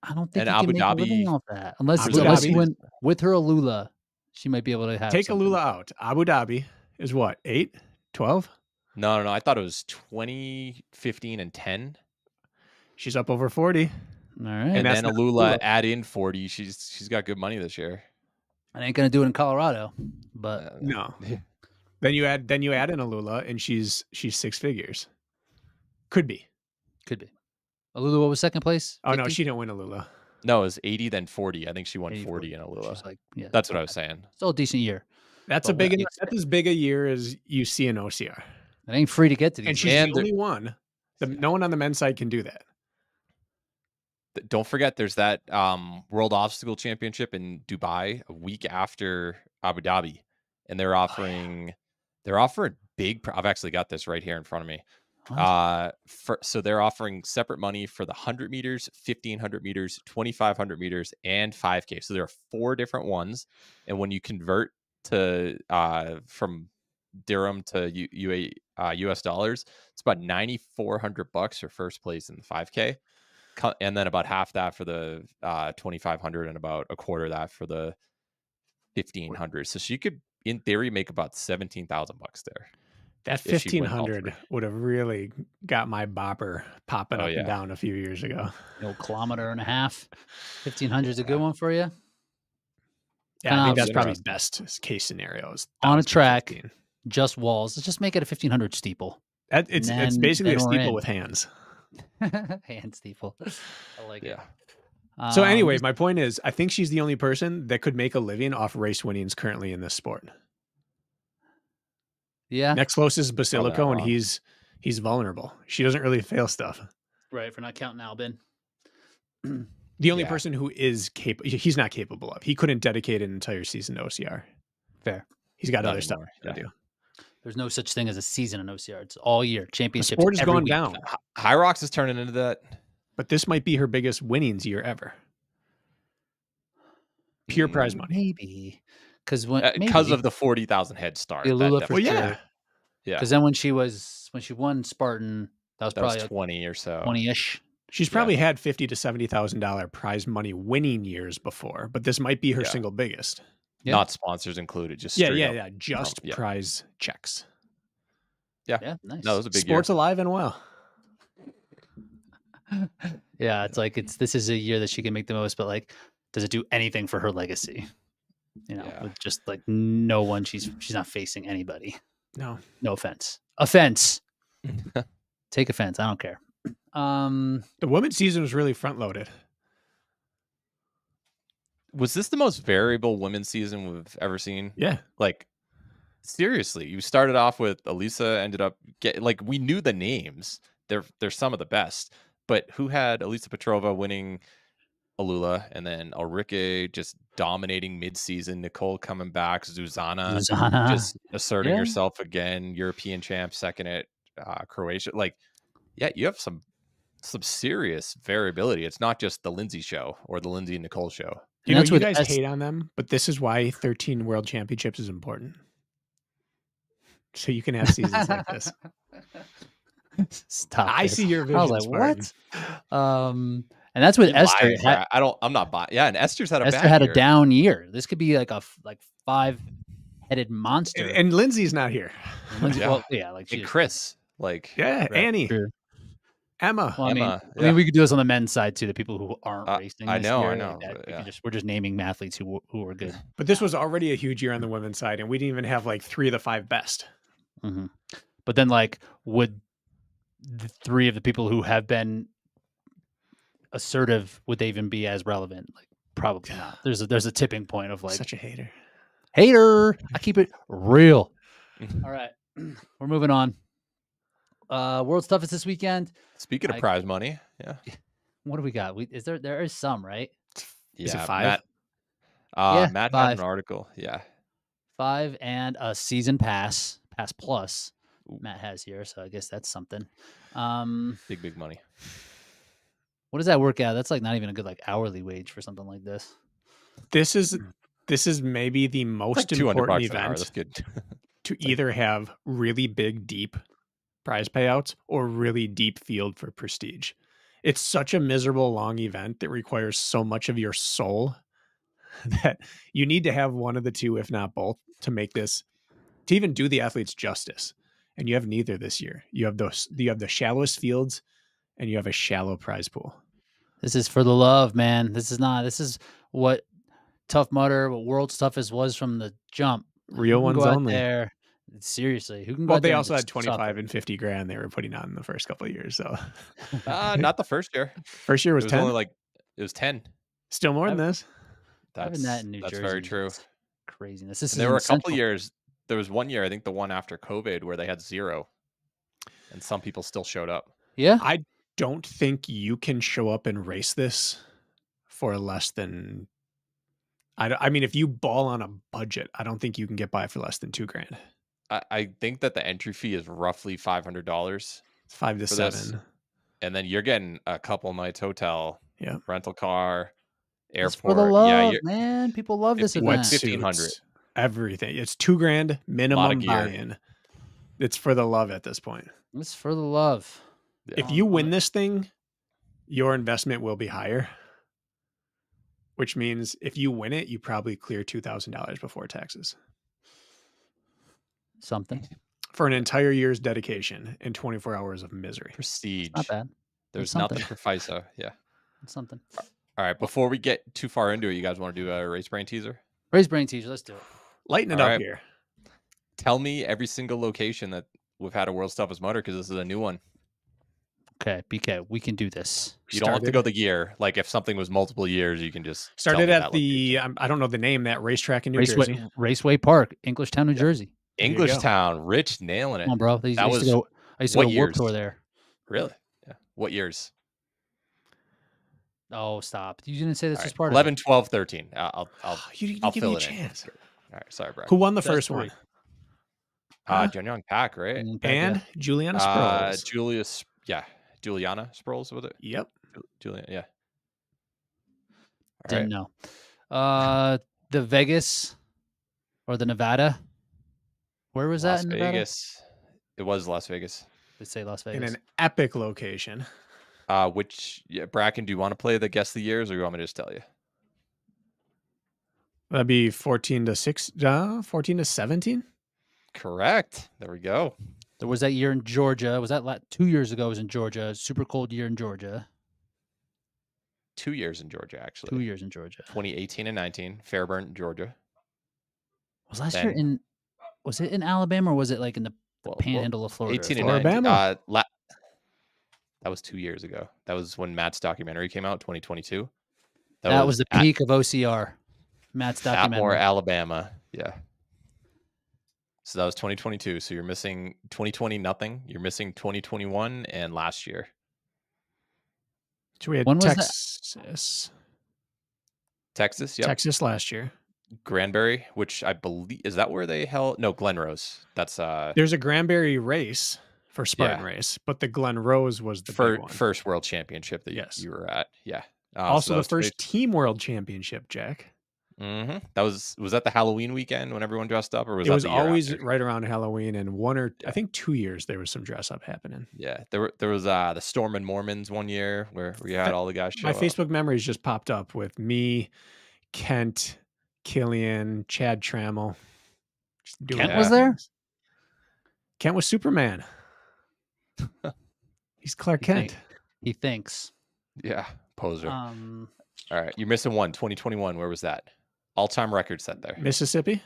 I don't think And you Abu can make a living Dhabi, off that unless Abu unless you Dhabi. went with her Alula. She might be able to have Take something. Alula out. Abu Dhabi is what, 8, 12? no. I thought it was 20, 15, and 10. She's up over 40. All right, And that's then not Alula Alula. add in 40. She's got good money this year. I ain't gonna do it in Colorado, but No. Then you add in Alula, and she's 6 figures. Could be. could be. Alula, what was second place? Oh no, 50? she didn't win Alula. No, it was 80, then 40. I think she won 80, 40 in Alula. She's like, yeah, That's what I okay. was saying. Still a decent year. That's But that's as big a year as you see in OCR. It ain't free to get to these. And she's And the only one. No one on the men's side can do that. Don't forget, there's that World Obstacle Championship in Dubai a week after Abu Dhabi, and they're offering big. I've actually got this right here in front of me. So they're offering separate money for the 100 meters, 1500 meters, 2500 meters, and 5K. So there are 4 different ones, and when you convert to from dirham to US dollars, it's about $9,400 for first place in the 5K. And then about half that for the 2,500 and about a quarter of that for the 1,500. So she could, in theory, make about $17,000 there. That if she went all 1,500 three. would have really got my bopper popping Oh, up yeah. and down a few years ago. No kilometer and a half. 1,500 is a good one for you. Yeah, I think that's Interesting. probably best case scenarios. On a track, just walls. Let's just make it a 1,500 steeple. It's basically a then we're steeple in. with hands. Hand steeple. I like Yeah. it. So anyway, my point is, I think she's the only person that could make a living off race winnings currently in this sport. yeah, Next closest is Probably Basilico, not and wrong. he's vulnerable. She doesn't really fail stuff. right. For not counting Albin. The only Yeah. person who is capable, he's not capable of. He couldn't dedicate an entire season to OCR. Fair. He's got Not other stuff anymore, to do. There's no such thing as a season in OCR. It's all year. The Championships. sport is every going week. down, Hyrox is turning into that. but this might be her biggest winnings year ever. Pure prize money. Maybe because when Because of the 40,000 head start. The Lula for Well, sure. yeah. Yeah. Because then when she won Spartan, that was That probably was 20 or so. 20-ish. She's probably had $50,000 to $70,000 prize money winning years before, but this might be her Yeah. single biggest. Yeah. Not sponsors included. Just Yeah, straight yeah, up. yeah. Just Yeah. prize checks. Yeah, nice. No, it was a big Sports year. alive and well. Yeah, it's like this is a year that she can make the most, but like, does it do anything for her legacy? You know, Yeah. with just like no one, she's not facing anybody. No. No offense. Offense. Take offense. I don't care. The women's season was really front loaded. Was this the most variable women's season we've ever seen? Yeah. Like, seriously, you started off with Elisa, ended up we knew the names. They're some of the best. But who had Elisa Petrova winning Alula, and then Ulrike just dominating mid-season, Nicole coming back, Zuzana just asserting Yeah. herself again, European champ, second at Croatia. Like, yeah, you have some serious variability. It's not just the Lindsay show or the Lindsay and Nicole show. You know, that's you with guys S- hate on them, but this is why 13 world championships is important. So you can have seasons like this. Stop. I this. see your vision. I was like, Spartan. what? And that's with You Esther. lying, Brad. I'm not buying. Yeah, and Esther's had a Esther bad had year. a down year. This could be like a 5-headed monster. And Lindsay's not here. Lindsay- Yeah. well, yeah, like And she, Chris, like, Yeah, right. Annie, True. Emma. Well, I mean, Emma, I mean, we could do this on the men's side too. The people who aren't racing. I this know, year, I know, like that, but we yeah. could we're just naming athletes who were good. But this was already a huge year on the women's side, and we didn't even have like 3 of the 5 best. Mm-hmm. But then, like, would the 3 of the people who have been assertive, would they even be as relevant? Like, probably not. There's a tipping point of like Such a hater. hater. I keep it real. All right, we're moving on. World's toughest this weekend. Speaking of prize money, yeah, What do we got? There is some, right? Is it yeah, 5? Matt, Yeah, Matt 5. had an article. Yeah, 5 and a season pass plus. Ooh. Matt has here, so I guess that's something. big money. What does that work out? That's like not even a good like hourly wage for something like this. This is This is maybe the It's most like $200 important an hour. event That's good. to either have really big, deep prize payouts or really deep field for prestige. It's such a miserable, long event that requires so much of your soul that you need to have one of the two, if not both, to make this, to even do the athletes justice. And you have neither this year. You have the shallowest fields and you have a shallow prize pool. This is for the love, man. This is what Tough Mudder, what World's Toughest was from the jump. Real ones only. There, seriously, who can go Well, out they there also and had 25 and 50 grand they were putting on in the first couple of years. So Not the first year. First year was 10. Only like it was 10. Still more than this. Having that in New That's Jersey, very true. Craziness. And there were a couple years. There was one year, I think the one after COVID, where they had 0, and some people still showed up. Yeah, I don't think you can show up and race this for less than. I mean, if you ball on a budget, I don't think you can get by for less than $2,000. I think that the entry fee is roughly $500. It's 5 to 7, and then you're getting a couple nights hotel, yeah, rental car, airport. It's for the love, yeah, man. People love this event. $1,500. Everything. It's $2,000 minimum buy-in. It's for the love at this point. It's for the love. Yeah. If you win this thing, your investment will be higher. Which means if you win it, you probably clear $2,000 before taxes. Something. For an entire year's dedication and 24 hours of misery. Prestige. Not bad. There's nothing for FISA. Yeah. It's something. All right. Before we get too far into it, you guys want to do a race brain teaser? Race brain teaser. Let's do it. Lighten it up here. Tell me every single location that we've had a World's Toughest Mudder, because this is a new one. Okay, BK, we can do this. You don't have to go the year. Like if something was multiple years, you can just started at the I don't know the name, that racetrack in New Jersey. Raceway Park, Englishtown, New Jersey. Englishtown, Rich nailing it. Come on, bro. I used to go Warped Tour there. Really? Yeah. What years? Oh, stop. You didn't say this was part 11, of 12, 13. I'll you didn't give me a chance. All right, sorry, bro. Who won the first one? John Young Pack, right? And Juliana Sproles. Juliana Sproles, was it? Yep. Juliana, yeah. Didn't know. The Vegas or the Nevada. Where was that in Nevada? Vegas. It was Las Vegas. They say Las Vegas. In an epic location. Bracken, do you want to play the guess the years, or you want me to just tell you? That'd be 14 to 17? Correct. There we go. There was that year in Georgia. Was that 2 years ago? It was in Georgia. Super cold year in Georgia. 2 years in Georgia, actually. 2 years in Georgia. 2018 and 19, Fairburn, Georgia. Was last year in? Was it in Alabama or was it like in the panhandle of Florida? 18 and 19. That was 2 years ago. That was when Matt's documentary came out, 2022. That was the peak of OCR. Matt's documentary. Atmore, Alabama. Yeah. So that was 2022. So you're missing 2020 nothing. You're missing 2021 and last year. So we had when Texas. Texas, yep. Texas last year. Granbury, which I believe is that where they held? No, Glen Rose. That's There's a Granbury race for Spartan race, but the Glen Rose was the first world championship that you were at. Yeah. Also the first team world championship, Jack. Mm-hmm. That was that the Halloween weekend when everyone dressed up, or was it that was the year always after? Right around Halloween, and I think 2 years there was some dress up happening. Yeah, there was the Storm and Mormons one year where we had all the guys show My up. Facebook memories just popped up with me, Kent, Killian, Chad Trammell. Kent was there? Kent was Superman. He's Clark Kent. He thinks. Yeah, poser. All right, you're missing one. 2021, where was that? All-time record set there. Mississippi?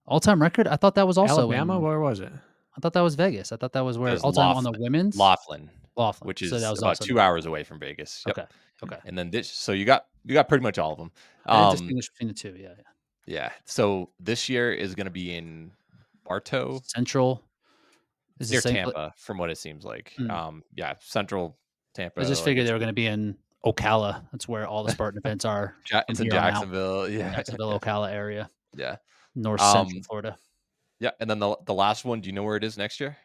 All-time record? I thought that was also Alabama? Where was it? I thought that was Vegas. I thought that was where all-time on the women's? Laughlin, which is that was about 2 hours away from Vegas. Yep. Okay. And then so you got pretty much all of them. I didn't distinguish between the two. Yeah. So this year is going to be in Bartow. Central. Is near Tampa, from what it seems like. Central Tampa. I just figured they were going to be in Ocala. That's where all the Spartan events are. It's in Jacksonville. Yeah. Jacksonville, Ocala area. Yeah. North Central Florida. Yeah. And then the last one, do you know where it is next year?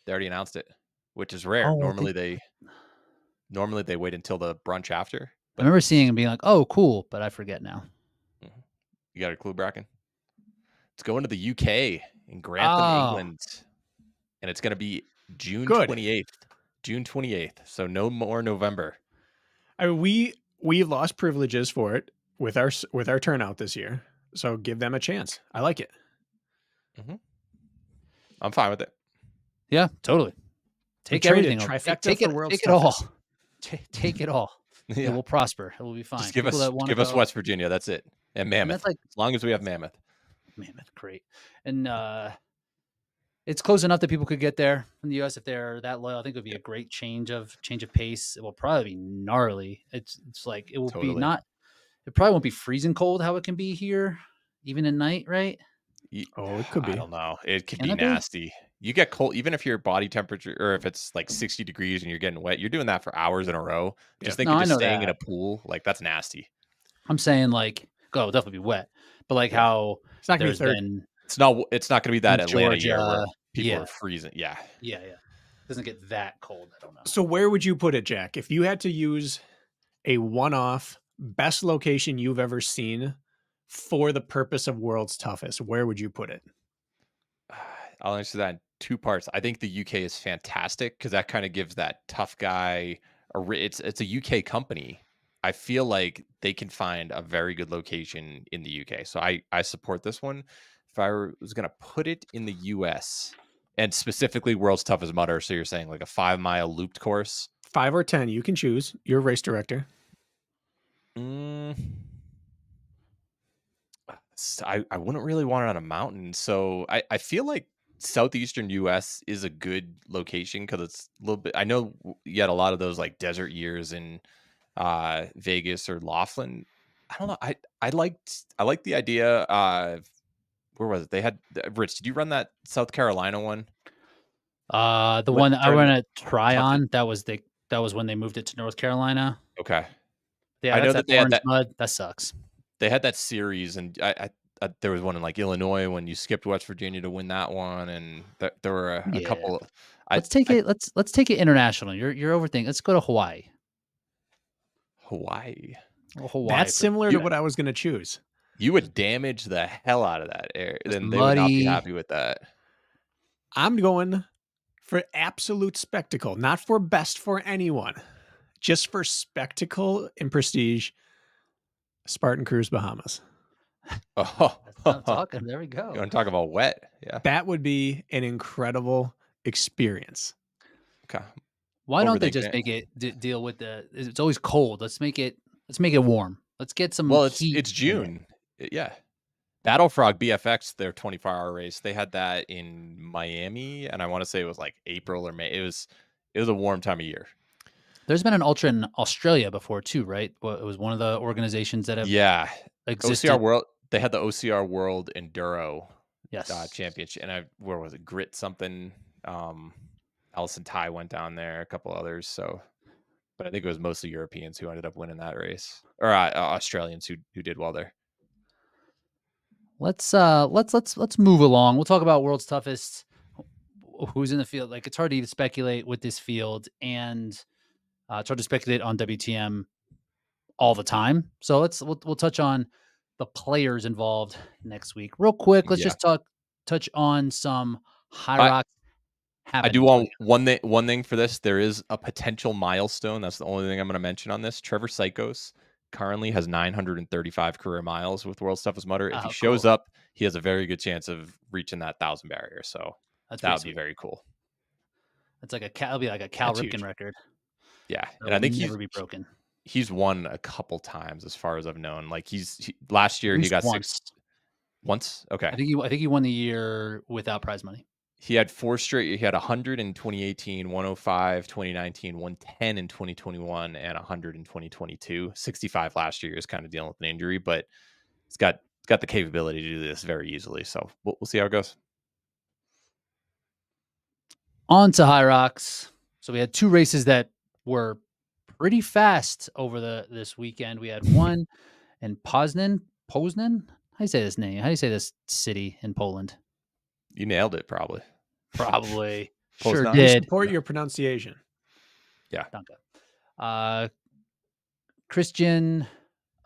They already announced it, which is rare. Normally they wait until the brunch after. I remember seeing and being like, oh, cool. But I forget now. You got a clue, Bracken? It's going to the UK in Grantham, England, and it's going to be June 28th. June 28th. So no more November. I mean, we lost privileges for it with our turnout this year. So give them a chance. I like it. I'm fine with it. Yeah, totally. Take everything. Trifecta take for it. World's Take it all. Toughest. Take it all. Yeah. It will prosper. It will be fine. Just give us West Virginia. That's it. And Mammoth. And that's like, as long as we have Mammoth. Mammoth, great. And it's close enough that people could get there from the U.S. if they're that loyal. I think it would be a great change of pace. It will probably be gnarly. It's like it will be not. It probably won't be freezing cold how it can be here, even at night, right? Oh, it could be. I don't know. It could be nasty. You get cold, even if your body temperature, or if it's like 60 degrees and you're getting wet, you're doing that for hours in a row. Just think of just staying in a pool. Like, that's nasty. I'm saying, like, it'll definitely be wet, but like how it's not going to be it's not going to be that Atlanta year where people are freezing. Yeah. It doesn't get that cold. I don't know. So where would you put it, Jack? If you had to use a one-off best location you've ever seen for the purpose of World's Toughest, where would you put it? I'll answer that in two parts. I think the UK is fantastic because that kind of gives that tough guy it's a UK company. I feel like they can find a very good location in the UK. So I support this one. If I was going to put it in the US and specifically World's Toughest Mudder, so you're saying like a 5-mile looped course? 5 or 10, you can choose. You're a race director. I wouldn't really want it on a mountain. So I feel like southeastern US is a good location because it's a little bit, I know you had a lot of those like desert years in Vegas or Laughlin. I don't know. I liked the idea. Where was it? They had Rich. Did you run that South Carolina one? The one I ran a Tryon. That was when they moved it to North Carolina. Okay. Yeah, I know that they had that mud. That sucks. They had that series, and I there was one in like Illinois when you skipped West Virginia to win that one, and there were a couple. Let's take it international. You're overthinking. Let's go to Hawaii. Hawaii. Well, Hawaii. That's similar to what I was going to choose. You would damage the hell out of that area. Then they would not be happy with that. I'm going for absolute spectacle, not for best for anyone, just for spectacle and prestige. Spartan Cruise, Bahamas. Oh, that's what I'm talking. There we go. You want to talk about wet? Yeah, that would be an incredible experience. Okay. Why don't they just make it deal with it's always cold. Let's make it warm. Let's get some heat. It's June. Yeah. Battle Frog BFX, their 24-hour race, they had that in Miami, and I want to say it was like April or May. It was a warm time of year. There's been an ultra in Australia before too, right? Well, it was one of the organizations that have existed. OCR World. They had the OCR World Enduro Championship, and where was it? Grit something. Allison Ty went down there, a couple others. So, but I think it was mostly Europeans who ended up winning that race, or Australians who did well there. Let's move along. We'll talk about World's Toughest. Who's in the field? Like, it's hard to even speculate with this field, and it's hard to speculate on WTM all the time. So we'll touch on the players involved next week real quick. Let's just touch on some Hyrox. I do want one thing for this. There is a potential milestone. That's the only thing I'm going to mention on this. Trevor Sykos currently has 935 career miles with World's Toughest Mudder. If he shows up, he has a very good chance of reaching that 1,000 barrier. So that would be very cool. It's like it'll be like a Cal Ripken record. Yeah, and I think he'll never be broken. He's won a couple times as far as I've known. Like last year he got once. Okay, I think he won the year without prize money. He had 4 straight. He had 100 in 2018, 105 2019, 110 in 2021, and 100 in 2022. 65 last year is kind of dealing with an injury, but it's got the capability to do this very easily. So we'll see how it goes. On to Hyrox. So we had 2 races that were pretty fast over this weekend. We had one in Poznań. How do you say this name? How do you say this city in Poland? You nailed it, probably. Sure did. Support your pronunciation. Yeah. Christian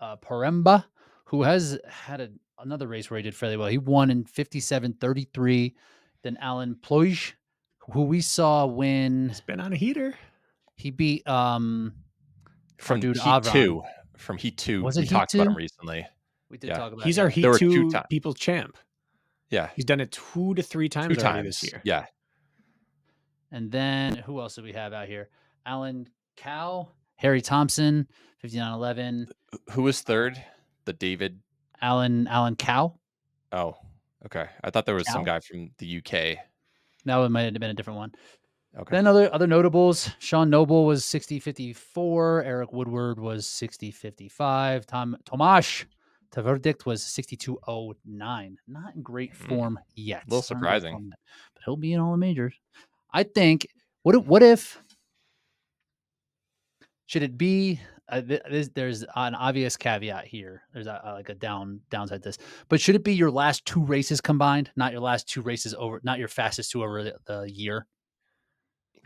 Poremba, who has had another race where he did fairly well. He won in 57:33. Then Alan Ploege, who we saw win. He's been on a heater. He beat from dude Heat Avron. 2. From Heat 2. Was it we Heat talked about 2? him recently. We did Yeah. talk about He's him. our There Heat were 2 2 people's champ. Yeah. He's done it 2 to 3 times 2 already times this year. Yeah. And then who else do we have out here? Alan Cow, Harry Thompson, 59:11. Who was third? The David. Alan Cow. Oh, okay. I thought there was some Cow? guy from the UK. No, it might have been a different one. Okay. Then other notables. Sean Noble was 60:54. Eric Woodward was 60:55. Tomasz Tverdict was 62:09. Not in great form yet. A little surprising. But he'll be in all the majors. I think. What if? Should it be? There's an obvious caveat here. There's like a downside to this. But should it be your last 2 races combined, not your last 2 races over, not your fastest 2 over the year?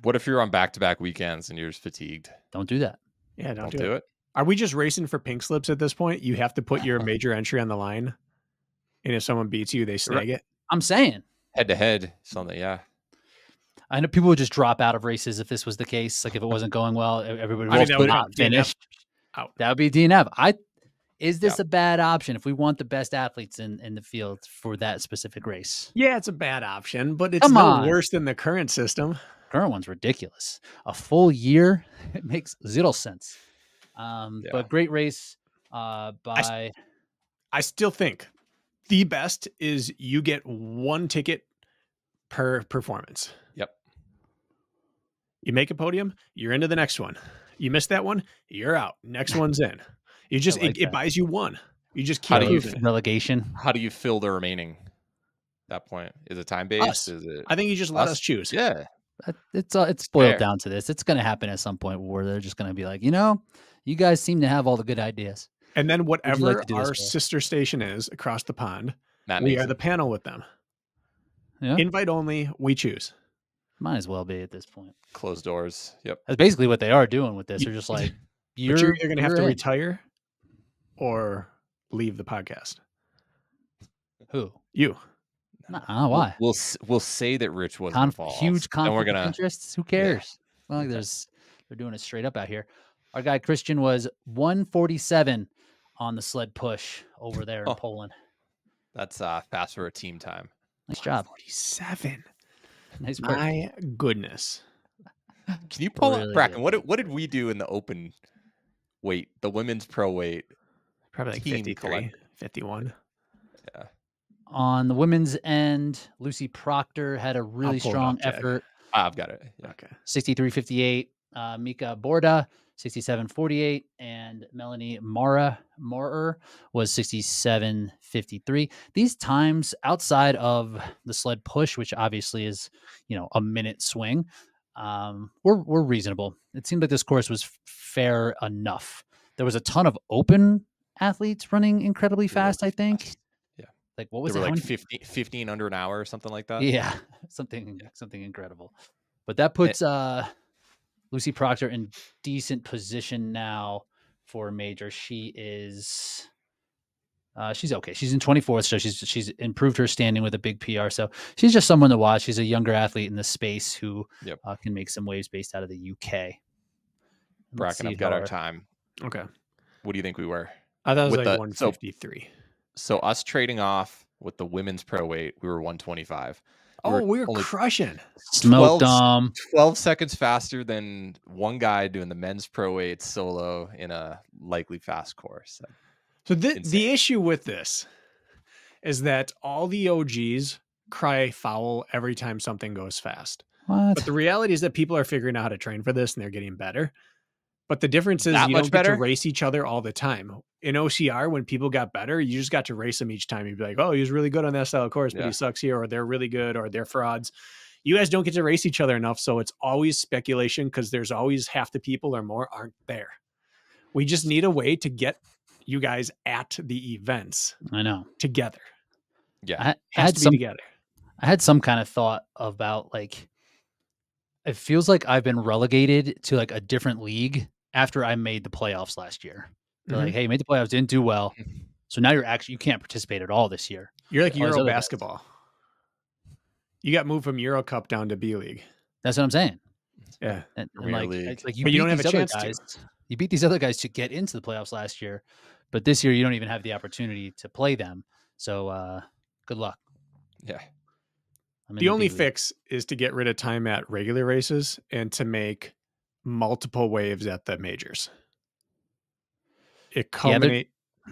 What if you're on back-to-back weekends and you're just fatigued? Don't do that. Yeah, don't do it. Are we just racing for pink slips at this point? You have to put your major entry on the line, and if someone beats you, they snag it. I'm saying Head-to-head, something, yeah. I know people would just drop out of races if this was the case. Like if it wasn't going well, everybody would that would not be finish. Out. That would be DNF. Is this a bad option if we want the best athletes in the field for that specific race? Yeah, it's a bad option, but it's Come no on. worse than the current system. Current one's ridiculous. A full year, it makes zero sense. But great race by. I still think the best is you get 1 ticket per performance. Yep. You make a podium, you're into the next one. You miss that one, you're out. Next one's in. You just it buys you 1. You just keep moving. Relegation. How do you fill the remaining? That point, is it time based? Is it? I think you just let us choose. Yeah. It's boiled down to this. It's going to happen at some point where they're just going to be like, you guys seem to have all the good ideas. And then whatever like our sister station is across the pond, Matt we Mason. are the panel with them. Yeah. Invite only, we choose. Might as well be at this point. Closed doors. Yep. That's basically what they are doing with this. They're just like, you're either going to have to retire or leave the podcast. Who? You. Why? We'll say that Rich wasn't involved. Huge conflict of interests. Who cares? Yeah. Well, they're doing it straight up out here. Our guy Christian was 147 on the sled push over there in Poland. That's fast for a team time. Nice job. 47. Nice work. My goodness. Can you pull Really up Bracken? What did we do in the open weight, the women's pro weight? Probably like 53, 51. Yeah. On the women's end, Lucy Proctor had a really strong effort. I've got it. Yeah. Okay. 63:58. Mika Borda, 67:48. And Melanie Maurer was 67:53. These times outside of the sled push, which obviously is, a minute swing, were reasonable. It seemed like this course was fair enough. There was a ton of open athletes running incredibly fast, I think. Yeah. Like what was it? Like 15 under an hour or something like that. Yeah. Something incredible. But that puts Lucy Proctor in decent position now for a major. She is she's okay. She's in 24th, so she's improved her standing with a big PR. So she's just someone to watch. She's a younger athlete in the space who can make some waves based out of the UK. Bracken, I've got our time. Okay. What do you think we were? I thought it was like 153. So us trading off with the women's pro weight, we were 125. We were crushing. Smoked them. 12 seconds faster than one guy doing the men's pro weight solo in a likely fast course. So the issue with this is that all the OGs cry foul every time something goes fast. What? But the reality is that people are figuring out how to train for this and they're getting better. But the difference is that you much don't better? get to race each other all the time. In OCR, when people got better, you just got to race them each time. You'd be like, oh, he was really good on that style of course, but he sucks here, or they're really good, or they're frauds. You guys don't get to race each other enough, so it's always speculation because there's always half the people or more aren't there. We just need a way to get you guys at the events. I know. Together. Yeah. I had some together. I had some kind of thought about like, it feels like I've been relegated to like a different league after I made the playoffs last year. They're like, hey, made the playoffs, didn't do well. So now you can't participate at all this year. You're like All these Euro other guys. basketball. You got moved from Euro Cup down to B League. That's what I'm saying. Yeah. And Premier like, League. it's like you But you beat don't have a these other chance to. guys. You beat these other guys to get into the playoffs last year, but this year you don't even have the opportunity to play them. So good luck. Yeah. The only fix is to get rid of time at regular races and to make multiple waves at the majors. It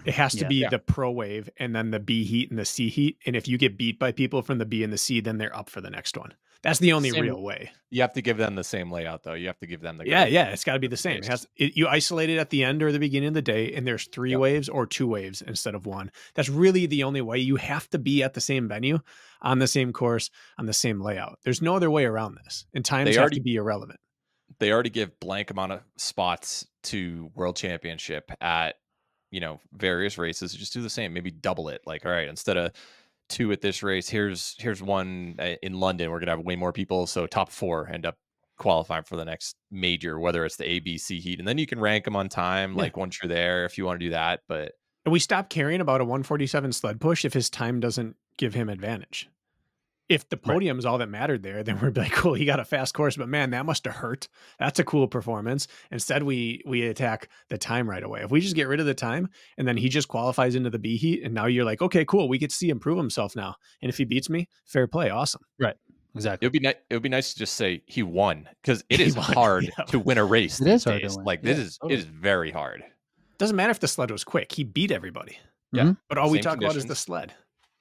has to be the pro wave and then the B heat and the C heat. And if you get beat by people from the B and the C, then they're up for the next one. That's the only real way. You have to give them the same layout, though. You have to give them the it's got to be the same. You isolate it at the end or the beginning of the day, and there's 3 waves or 2 waves instead of 1. That's really the only way. You have to be at the same venue, on the same course, on the same layout. There's no other way around this. And times have to be irrelevant. They already give blank amount of spots to World Championship at various races. Just do the same. Maybe double it. Like, all right, instead of 2 at this race, here's 1 in London. We're gonna have way more people, so top 4 end up qualifying for the next major, whether it's the A, B, C heat, and then you can rank them on time, like once you're there, if you want to do that. But we stop caring about a 147 sled push if his time doesn't give him advantage. If the podium is all that mattered there, then we'd be like, cool, he got a fast course, but man, that must have hurt. That's a cool performance. Instead, we attack the time right away. If we just get rid of the time and then he just qualifies into the B heat, and now you're like, okay, cool, we get to see him prove himself now. And if he beats me, fair play, awesome. Right. Exactly. It would be nice to just say he won, because it is hard to win a race. It is hard to win. Like it is very hard. Doesn't matter if the sled was quick. He beat everybody. Yeah. But all we talk about is the sled.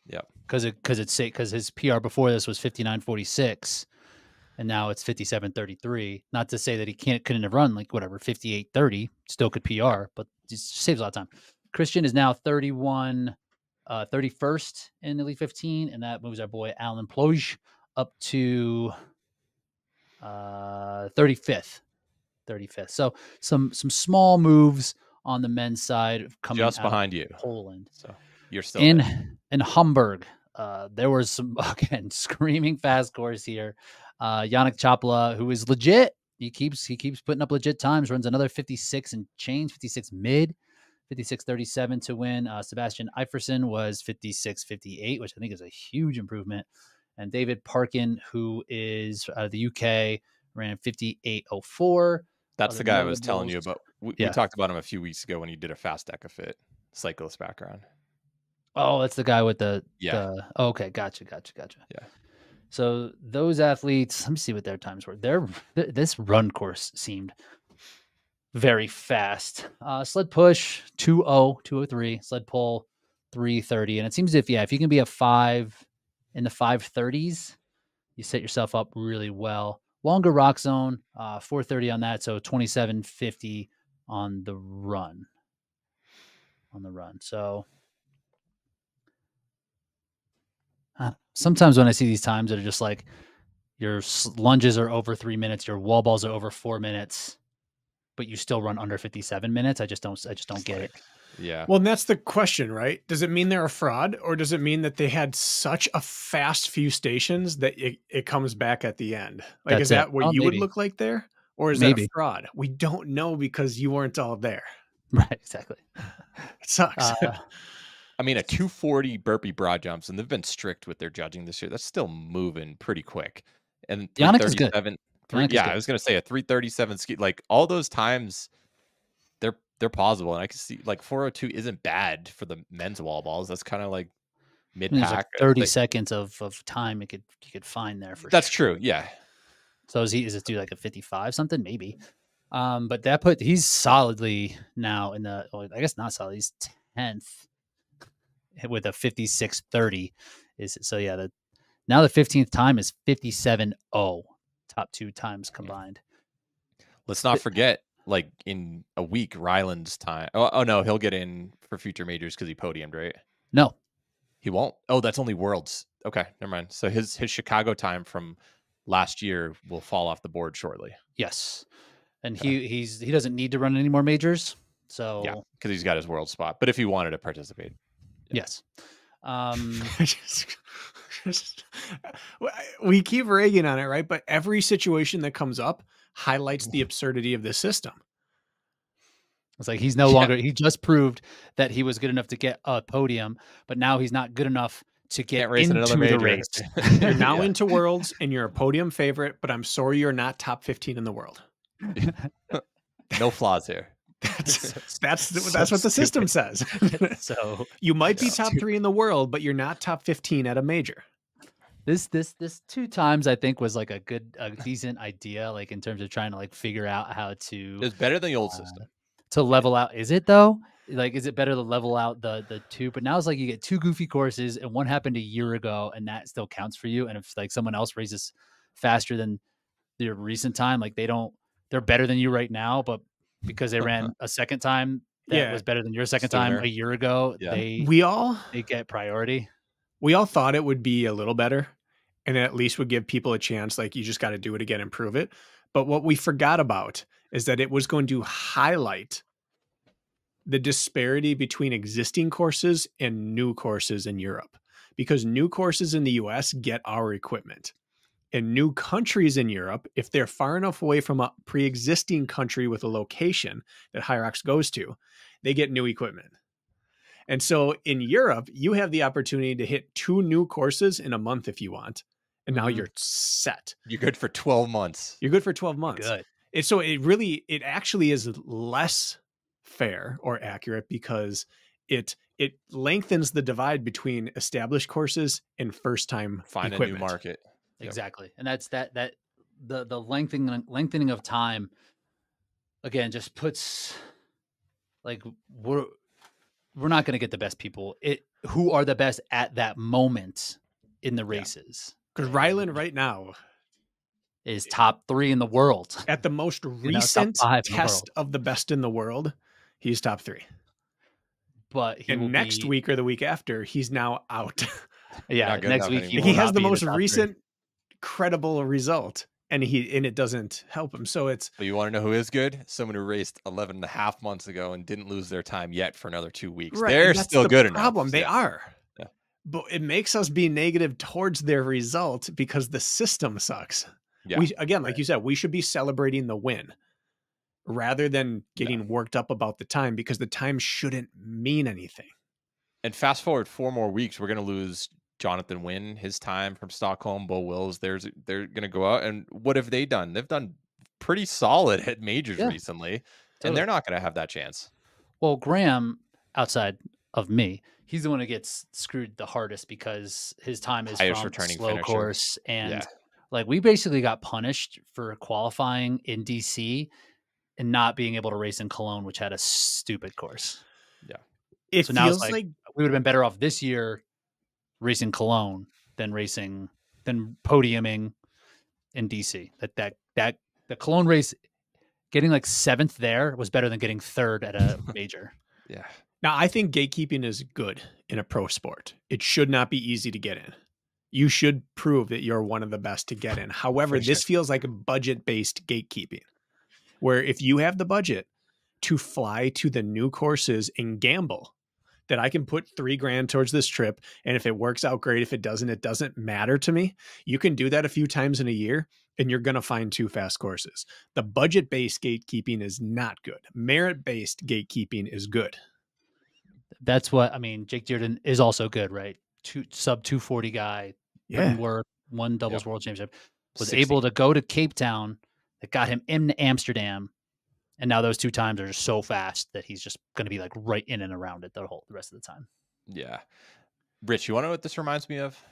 Yeah. Because his PR before this was 59.46, and now it's 57.33. Not to say that he couldn't have run like 58.30, still could PR, but it saves a lot of time. Christian is now 31st in Elite 15, and that moves our boy Alan Ploge up to 35th. So some small moves on the men's side coming just out behind you, Poland. So you're still in Hamburg. There was some again screaming fast course here. Yannick Chapla, who is legit, he keeps putting up legit times. Runs another 56 and change, 56 mid, 56.37 to win. Sebastian Iferson was 56.58, which I think is a huge improvement. And David Parkin, who is out of the UK, ran 58.04. That's the guy I was telling you about. We talked about him a few weeks ago when he did a fast deca fit cyclist background. Oh, that's the guy with the okay, gotcha. Yeah. So those athletes, let me see what their times were. This run course seemed very fast. Sled push 2:03, sled pull 3:30, and it seems if you can be a 5 in the 5:30s, you set yourself up really well. Longer rock zone, 4:30 on that, so 27:50 on the run. So sometimes when I see these times that are just like your lunges are over 3 minutes, your wall balls are over 4 minutes, but you still run under 57 minutes. I just don't get it. Yeah. Well, and that's the question, right? Does it mean they're a fraud, or does it mean that they had such a fast few stations that it comes back at the end? Like, is that what you would look like there? Or is that a fraud? We don't know because you weren't all there. Right. Exactly. It sucks. I mean, a 240 burpee broad jumps, and they've been strict with their judging this year. That's still moving pretty quick. And Yannick is good. I was going to say a 337 ski. Like all those times, they're plausible, and I can see like 402 isn't bad for the men's wall balls. That's kind of like mid pack. Like 30 seconds of time you could find there for that's sure. True. Yeah. So is it do like a 55 something maybe? But he's solidly now in the. Well, I guess not solid. He's 10th with a 56.30. Now the 15th time is 57.0. Top 2 times combined. Let's not forget, like in a week, Ryland's time. Oh no, he'll get in for future majors because he podiumed, right? No, he won't. Oh, that's only worlds. Okay, never mind. So his Chicago time from last year will fall off the board shortly. Yes, and he doesn't need to run any more majors. So yeah, because he's got his world spot. But if he wanted to participate, yes. We keep ragging on it, right? But every situation that comes up highlights the absurdity of this system. It's like he's no longer. He just proved that he was good enough to get a podium, but now he's not good enough to get Can't race in into another the major. race. You're now Yeah. into Worlds and you're a podium favorite, but I'm sorry you're not top 15 in the world. No flaws here. That's what the system says. So You might be top 3 in the world, but you're not top 15 at a major. this 2 times I think was like a decent idea, like in terms of trying to like figure out how to It's better than the old system. to level out. Is it though? Like, is it better to level out the 2? But now it's like you get 2 goofy courses, and one happened a year ago, and that still counts for you. And if like someone else races faster than their recent time, like they're better than you right now, but because they ran a second time that was better than your second time a year ago, they get priority. We all thought it would be a little better, and at least would give people a chance. Like, you just got to do it again and prove it. But what we forgot about is that it was going to highlight the disparity between existing courses and new courses in Europe, because new courses in the US get our equipment. And new countries in Europe, if they're far enough away from a pre-existing country with a location that Hyrox goes to, they get new equipment. And so in Europe, you have the opportunity to hit 2 new courses in a month if you want. And now you're set. You're good for 12 months. You're good for 12 months. Good. So it actually is less fair or accurate, because it lengthens the divide between established courses and first time Find equipment. a new market. Exactly. And that's the lengthening of time again just puts, like, we're not going to get the best people who are the best at that moment in the races. Because Ryland right now is top 3 in the world. At the most recent test of the best in the world, he's top 3. But next week or the week after, he's now out. Yeah, next week he has the most recent credible result, and it doesn't help him. So it's. But you want to know who is good? Someone who raced 11 and a half months ago and didn't lose their time yet for another 2 weeks. Right, they're still good enough. Problem they are. Yeah. But it makes us be negative towards their result because the system sucks. Yeah. Like you said, we should be celebrating the win rather than getting worked up about the time, because the time shouldn't mean anything. And fast forward 4 more weeks, we're going to lose Jonathan Wynn, his time from Stockholm. Bo Wills, they're going to go out. And what have they done? They've done pretty solid at majors recently, and they're not going to have that chance. Well, Graham, outside of me, he's the one who gets screwed the hardest because his time is from slow course. And like, we basically got punished for qualifying in DC and not being able to race in Cologne, which had a stupid course. Yeah. It feels like we would have been better off this year racing Cologne than podiuming in DC. That the Cologne race, getting like 7th there was better than getting 3rd at a major. Yeah. Now, I think gatekeeping is good in a pro sport. It should not be easy to get in. You should prove that you're one of the best to get in. However, this feels like a budget-based gatekeeping, where if you have the budget to fly to the new courses and gamble that I can put $3,000 towards this trip, and if it works out, great. If it doesn't matter to me. You can do that a few times in a year, and you're going to find 2 fast courses. The budget-based gatekeeping is not good. Merit-based gatekeeping is good. That's what I mean. Jake Dearden is also good, right? Sub 240 guy. Yeah. Won doubles world championship. Was 60. Able to go to Cape Town. That got him into Amsterdam. And now those 2 times are just so fast that he's just going to be like right in and around it the rest of the time. Yeah. Rich, you want to know what this reminds me of?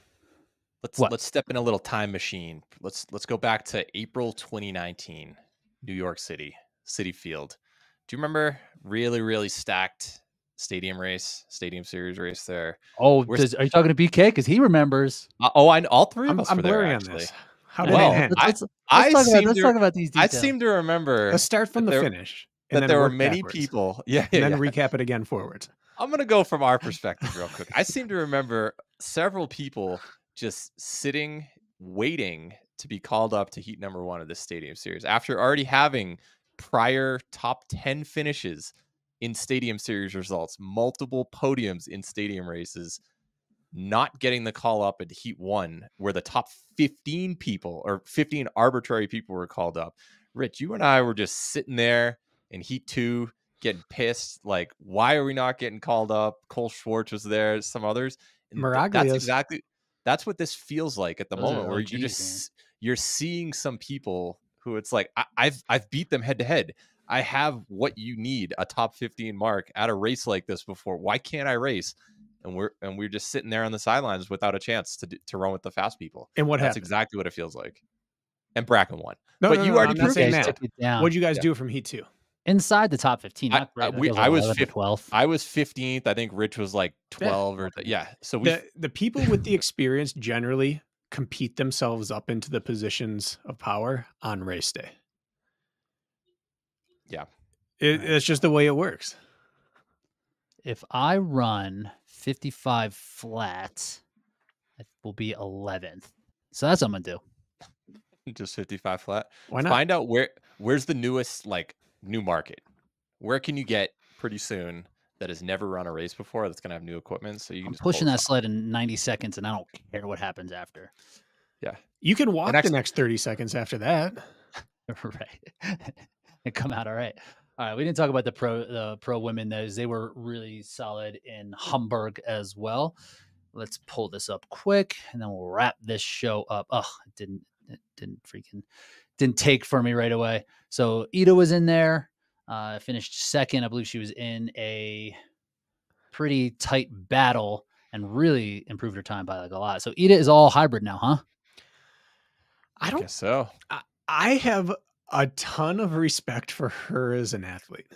Let's step in a little time machine. Let's go back to April 2019, New York City Field. Do you remember really, really stacked stadium series race there? Oh, are you talking to BK? Because he remembers. All 3 of us were there, blurry actually. On this. How did it end? Let's talk about these details. I seem to remember. Let's start from the finish. That there were many people. And then recap it again forwards. I'm going to go from our perspective real quick. I seem to remember several people just sitting, waiting to be called up to heat number 1 of this stadium series after already having prior top 10 finishes in stadium series results, multiple podiums in stadium races, not getting the call up at heat 1 where the top 15 people or 15 arbitrary people were called up. Rich, you and I were just sitting there in heat 2, getting pissed. Like, why are we not getting called up? Cole Schwartz was there, some others. And that's what this feels like at the moment, where you're seeing some people who it's like, I've beat them head to head. I have what you need, a top 15 mark at a race like this before. Why can't I race? And we're just sitting there on the sidelines without a chance to run with the fast people. And that's happened? Exactly what it feels like. And Bracken won. You already proved that. What'd you guys do from Heat 2? Inside the top 15. I was 12th. I was 15th. I think Rich was like 12 So the people with the experience generally compete themselves up into the positions of power on race day. Yeah. It's just the way it works. If I run 55 flat, it will be 11th. So that's what I'm going to do. Just 55 flat. Why not? Find out where's the newest, like, new market. Where can you get pretty soon that has never run a race before that's going to have new equipment? So you can just pushing that sled in 90 seconds and I don't care what happens after. Yeah. You can walk the next 30 seconds after that. Right. And come out all right. All right, we didn't talk about the pro women. They were really solid in Hamburg as well. Let's pull this up quick, and then we'll wrap this show up. Oh, it didn't take for me right away. So Ida was in there, finished second. I believe she was in a pretty tight battle and really improved her time by like a lot. So Ida is all hybrid now, huh? I don't guess so. I have a ton of respect for her as an athlete.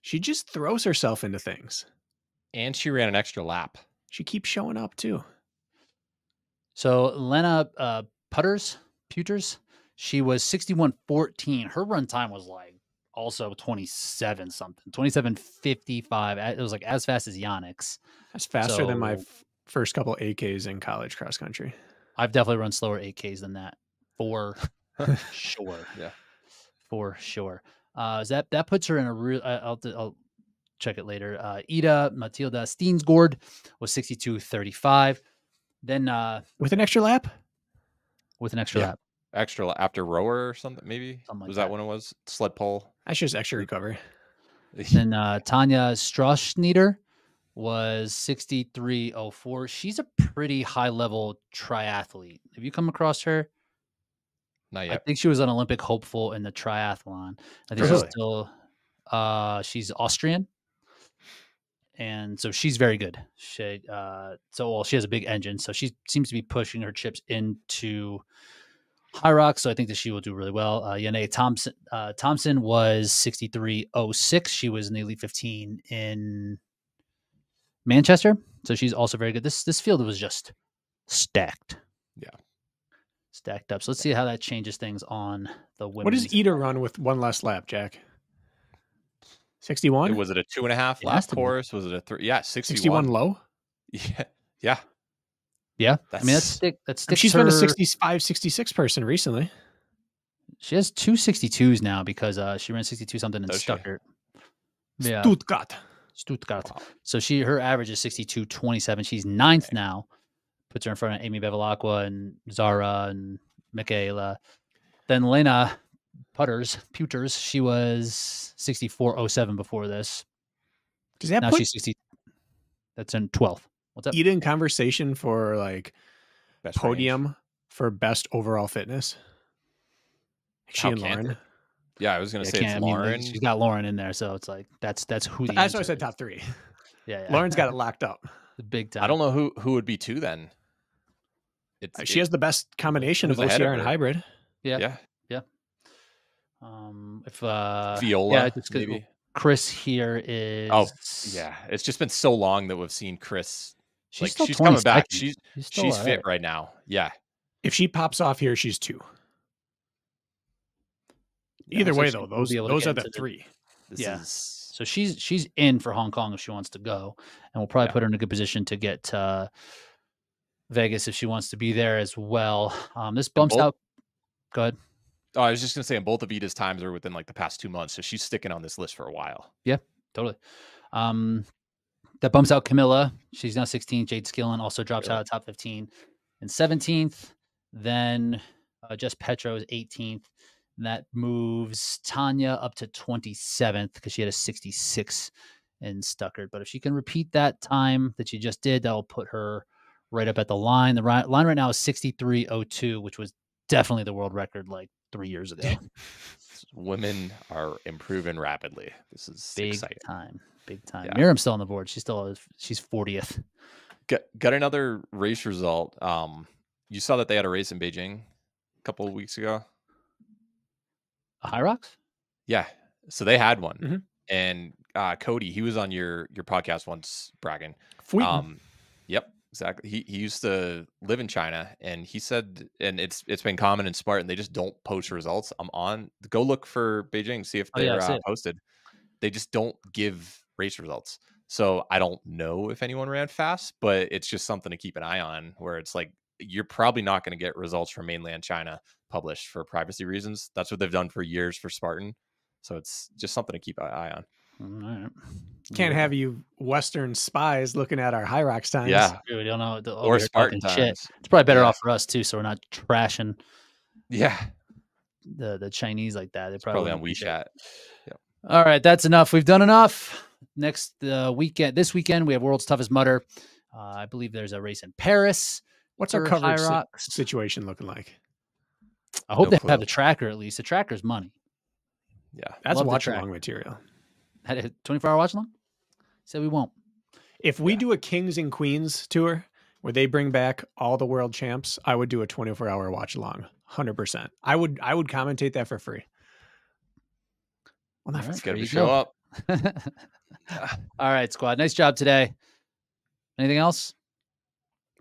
She just throws herself into things. And she ran an extra lap. She keeps showing up too. So Lena Peters, she was 61:14. Her run time was like also 27 something, 27:55. It was like as fast as Yannick's. That's faster than my first couple AKs in college cross country. I've definitely run slower 8Ks than that for sure. Yeah, for sure. That puts her in a real. I'll check it later. Ida Matilda Steensgaard was 62:35. Then with an extra lap. Lap. Extra after rower or something, maybe. Was that when it was sled pull? That's just extra recovery. Then Tanya Strauschnieder was 63:04. She's a pretty high level triathlete. Have you come across her? Not yet. I think she was an Olympic hopeful in the triathlon. I think she's still she's Austrian. And so she's very good. She has a big engine, so she seems to be pushing her chips into Hyrox. So I think that she will do really well. Yanae Thompson was 63:06. She was in the Elite 15 in Manchester, so she's also very good. This field was just stacked. Yeah, stacked up. So let's see how that changes things on the women. What does Ida run with one last lap, Jack? 61? Was it a 2.5 lap course? Was it a 3? Yeah, 61. 61 low? Yeah. I mean, that's she's been a 65, 66 person recently. She has 2 62s now because she ran 62 something in Stuttgart. Yeah. Stuttgart. Wow. So her average is 62:27. She's 9th now. Puts her in front of Amy Bevilacqua and Zara and Michaela. Then Lena Peters, she was 64:07 before this. Does that now she's 60? That's in 12th. What's up? Ida in conversation for like best podium range for best overall fitness? She and Lauren. Yeah, I was going to say it's Lauren. She's got Lauren in there, so it's like that's who. That's why I said top 3. Yeah. Lauren's got it locked up. The big time. I don't know who would be 2 then. She has the best combination of OCR and hybrid. Yeah. If Viola, maybe. Chris here is. Oh, yeah. It's just been so long that we've seen Chris. She's coming back. She's fit right now. Yeah. If she pops off here, she's 2. Either way, though, those are the 3. So she's in for Hong Kong if she wants to go, and we'll probably put her in a good position to get to Vegas if she wants to be there as well. This bumps out. Go ahead. Oh, I was just going to say, both of Ida's times are within like the past 2 months, so she's sticking on this list for a while. Yeah, totally. That bumps out Camilla. She's now 16. Jade Skillen also drops out of top 15 and 17th. Then Jess Petro is 18th. That moves Tanya up to 27th because she had a 66 in Stuttgart. But if she can repeat that time that she just did, that'll put her right up at the line. The line right now is 63.02, which was definitely the world record like 3 years ago. Women are improving rapidly. This is Big exciting. Big time. Yeah. Miriam's still on the board. She's 40th. Got another race result. You saw that they had a race in Beijing a couple of weeks ago. A Hyrox? Yeah. So they had one. Mhm. And Cody, he was on your podcast once bragging. Yep, exactly. He used to live in China, and he said, and it's been common in Spartan, they just don't post results. Go look for Beijing, see if they're posted. They just don't give race results. So I don't know if anyone ran fast, but it's just something to keep an eye on, where it's like, you're probably not going to get results from mainland China published for privacy reasons. That's what they've done for years for Spartan. So it's just something to keep an eye on. All right. Can't have you Western spies looking at our Hyrox times. Yeah. We don't know. Or Spartan times. Shit. It's probably better off for us too, so we're not trashing the Chinese like that. They're probably on WeChat. Yep. All right, that's enough. We've done enough. Next weekend, this weekend, we have World's Toughest Mudder. I believe there's a race in Paris. What's our coverage situation looking like? I hope they have the tracker at least. The tracker's money. Yeah. That's watch-along material. Had a 24-hour watch-along? Said we won't. If we do a Kings and Queens tour where they bring back all the world champs, I would do a 24-hour watch-along. 100%. I would commentate that for free. Well, not for free. Show up. All right, squad. Nice job today. Anything else?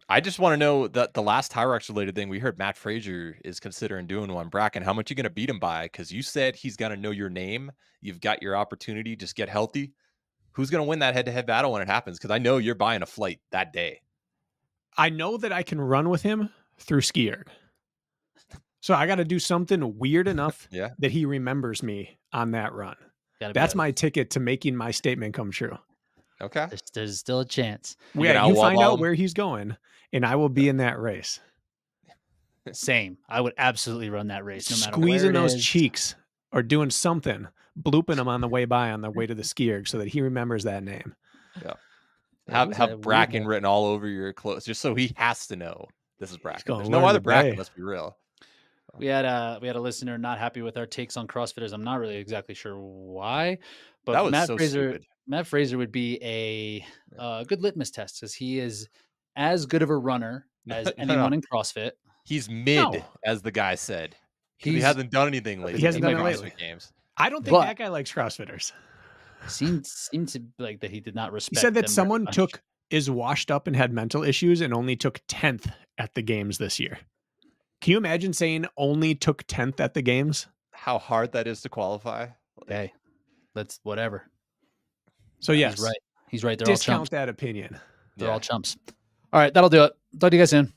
I just want to know that the last Hyrox related thing, we heard Matt Frazier is considering doing one. Bracken, how much you going to beat him by? Because you said he's going to know your name. You've got your opportunity. Just get healthy. Who's going to win that head-to-head battle when it happens? Because I know you're buying a flight that day. I know that I can run with him through ski erg. So I got to do something weird enough that he remembers me on that run. That's my ticket to making my statement come true. Okay. There's still a chance. You find out where he's going, and I will be in that race. Same. I would absolutely run that race. No matter squeezing where those cheeks or doing something, blooping him on the way to the ski erg so that he remembers that name. Yeah. Have Bracken written all over your clothes just so he has to know this is Bracken. There's no other Bracken, let's be real. We had a listener not happy with our takes on CrossFitters. I'm not really exactly sure why, but that was stupid. Matt Fraser would be a good litmus test because he is as good of a runner as anyone in CrossFit. He's mid, as the guy said. He hasn't done anything lately. He hasn't done it lately. Games. I don't think that guy likes CrossFitters. Seemed to like that he did not respect. He said that someone is washed up and had mental issues and only took 10th at the games this year. Can you imagine saying only took 10th at the games? How hard that is to qualify. Hey, that's whatever. So yes, he's right. They're discount all chumps. That opinion. They're all chumps. All right, that'll do it. Talk to you guys soon.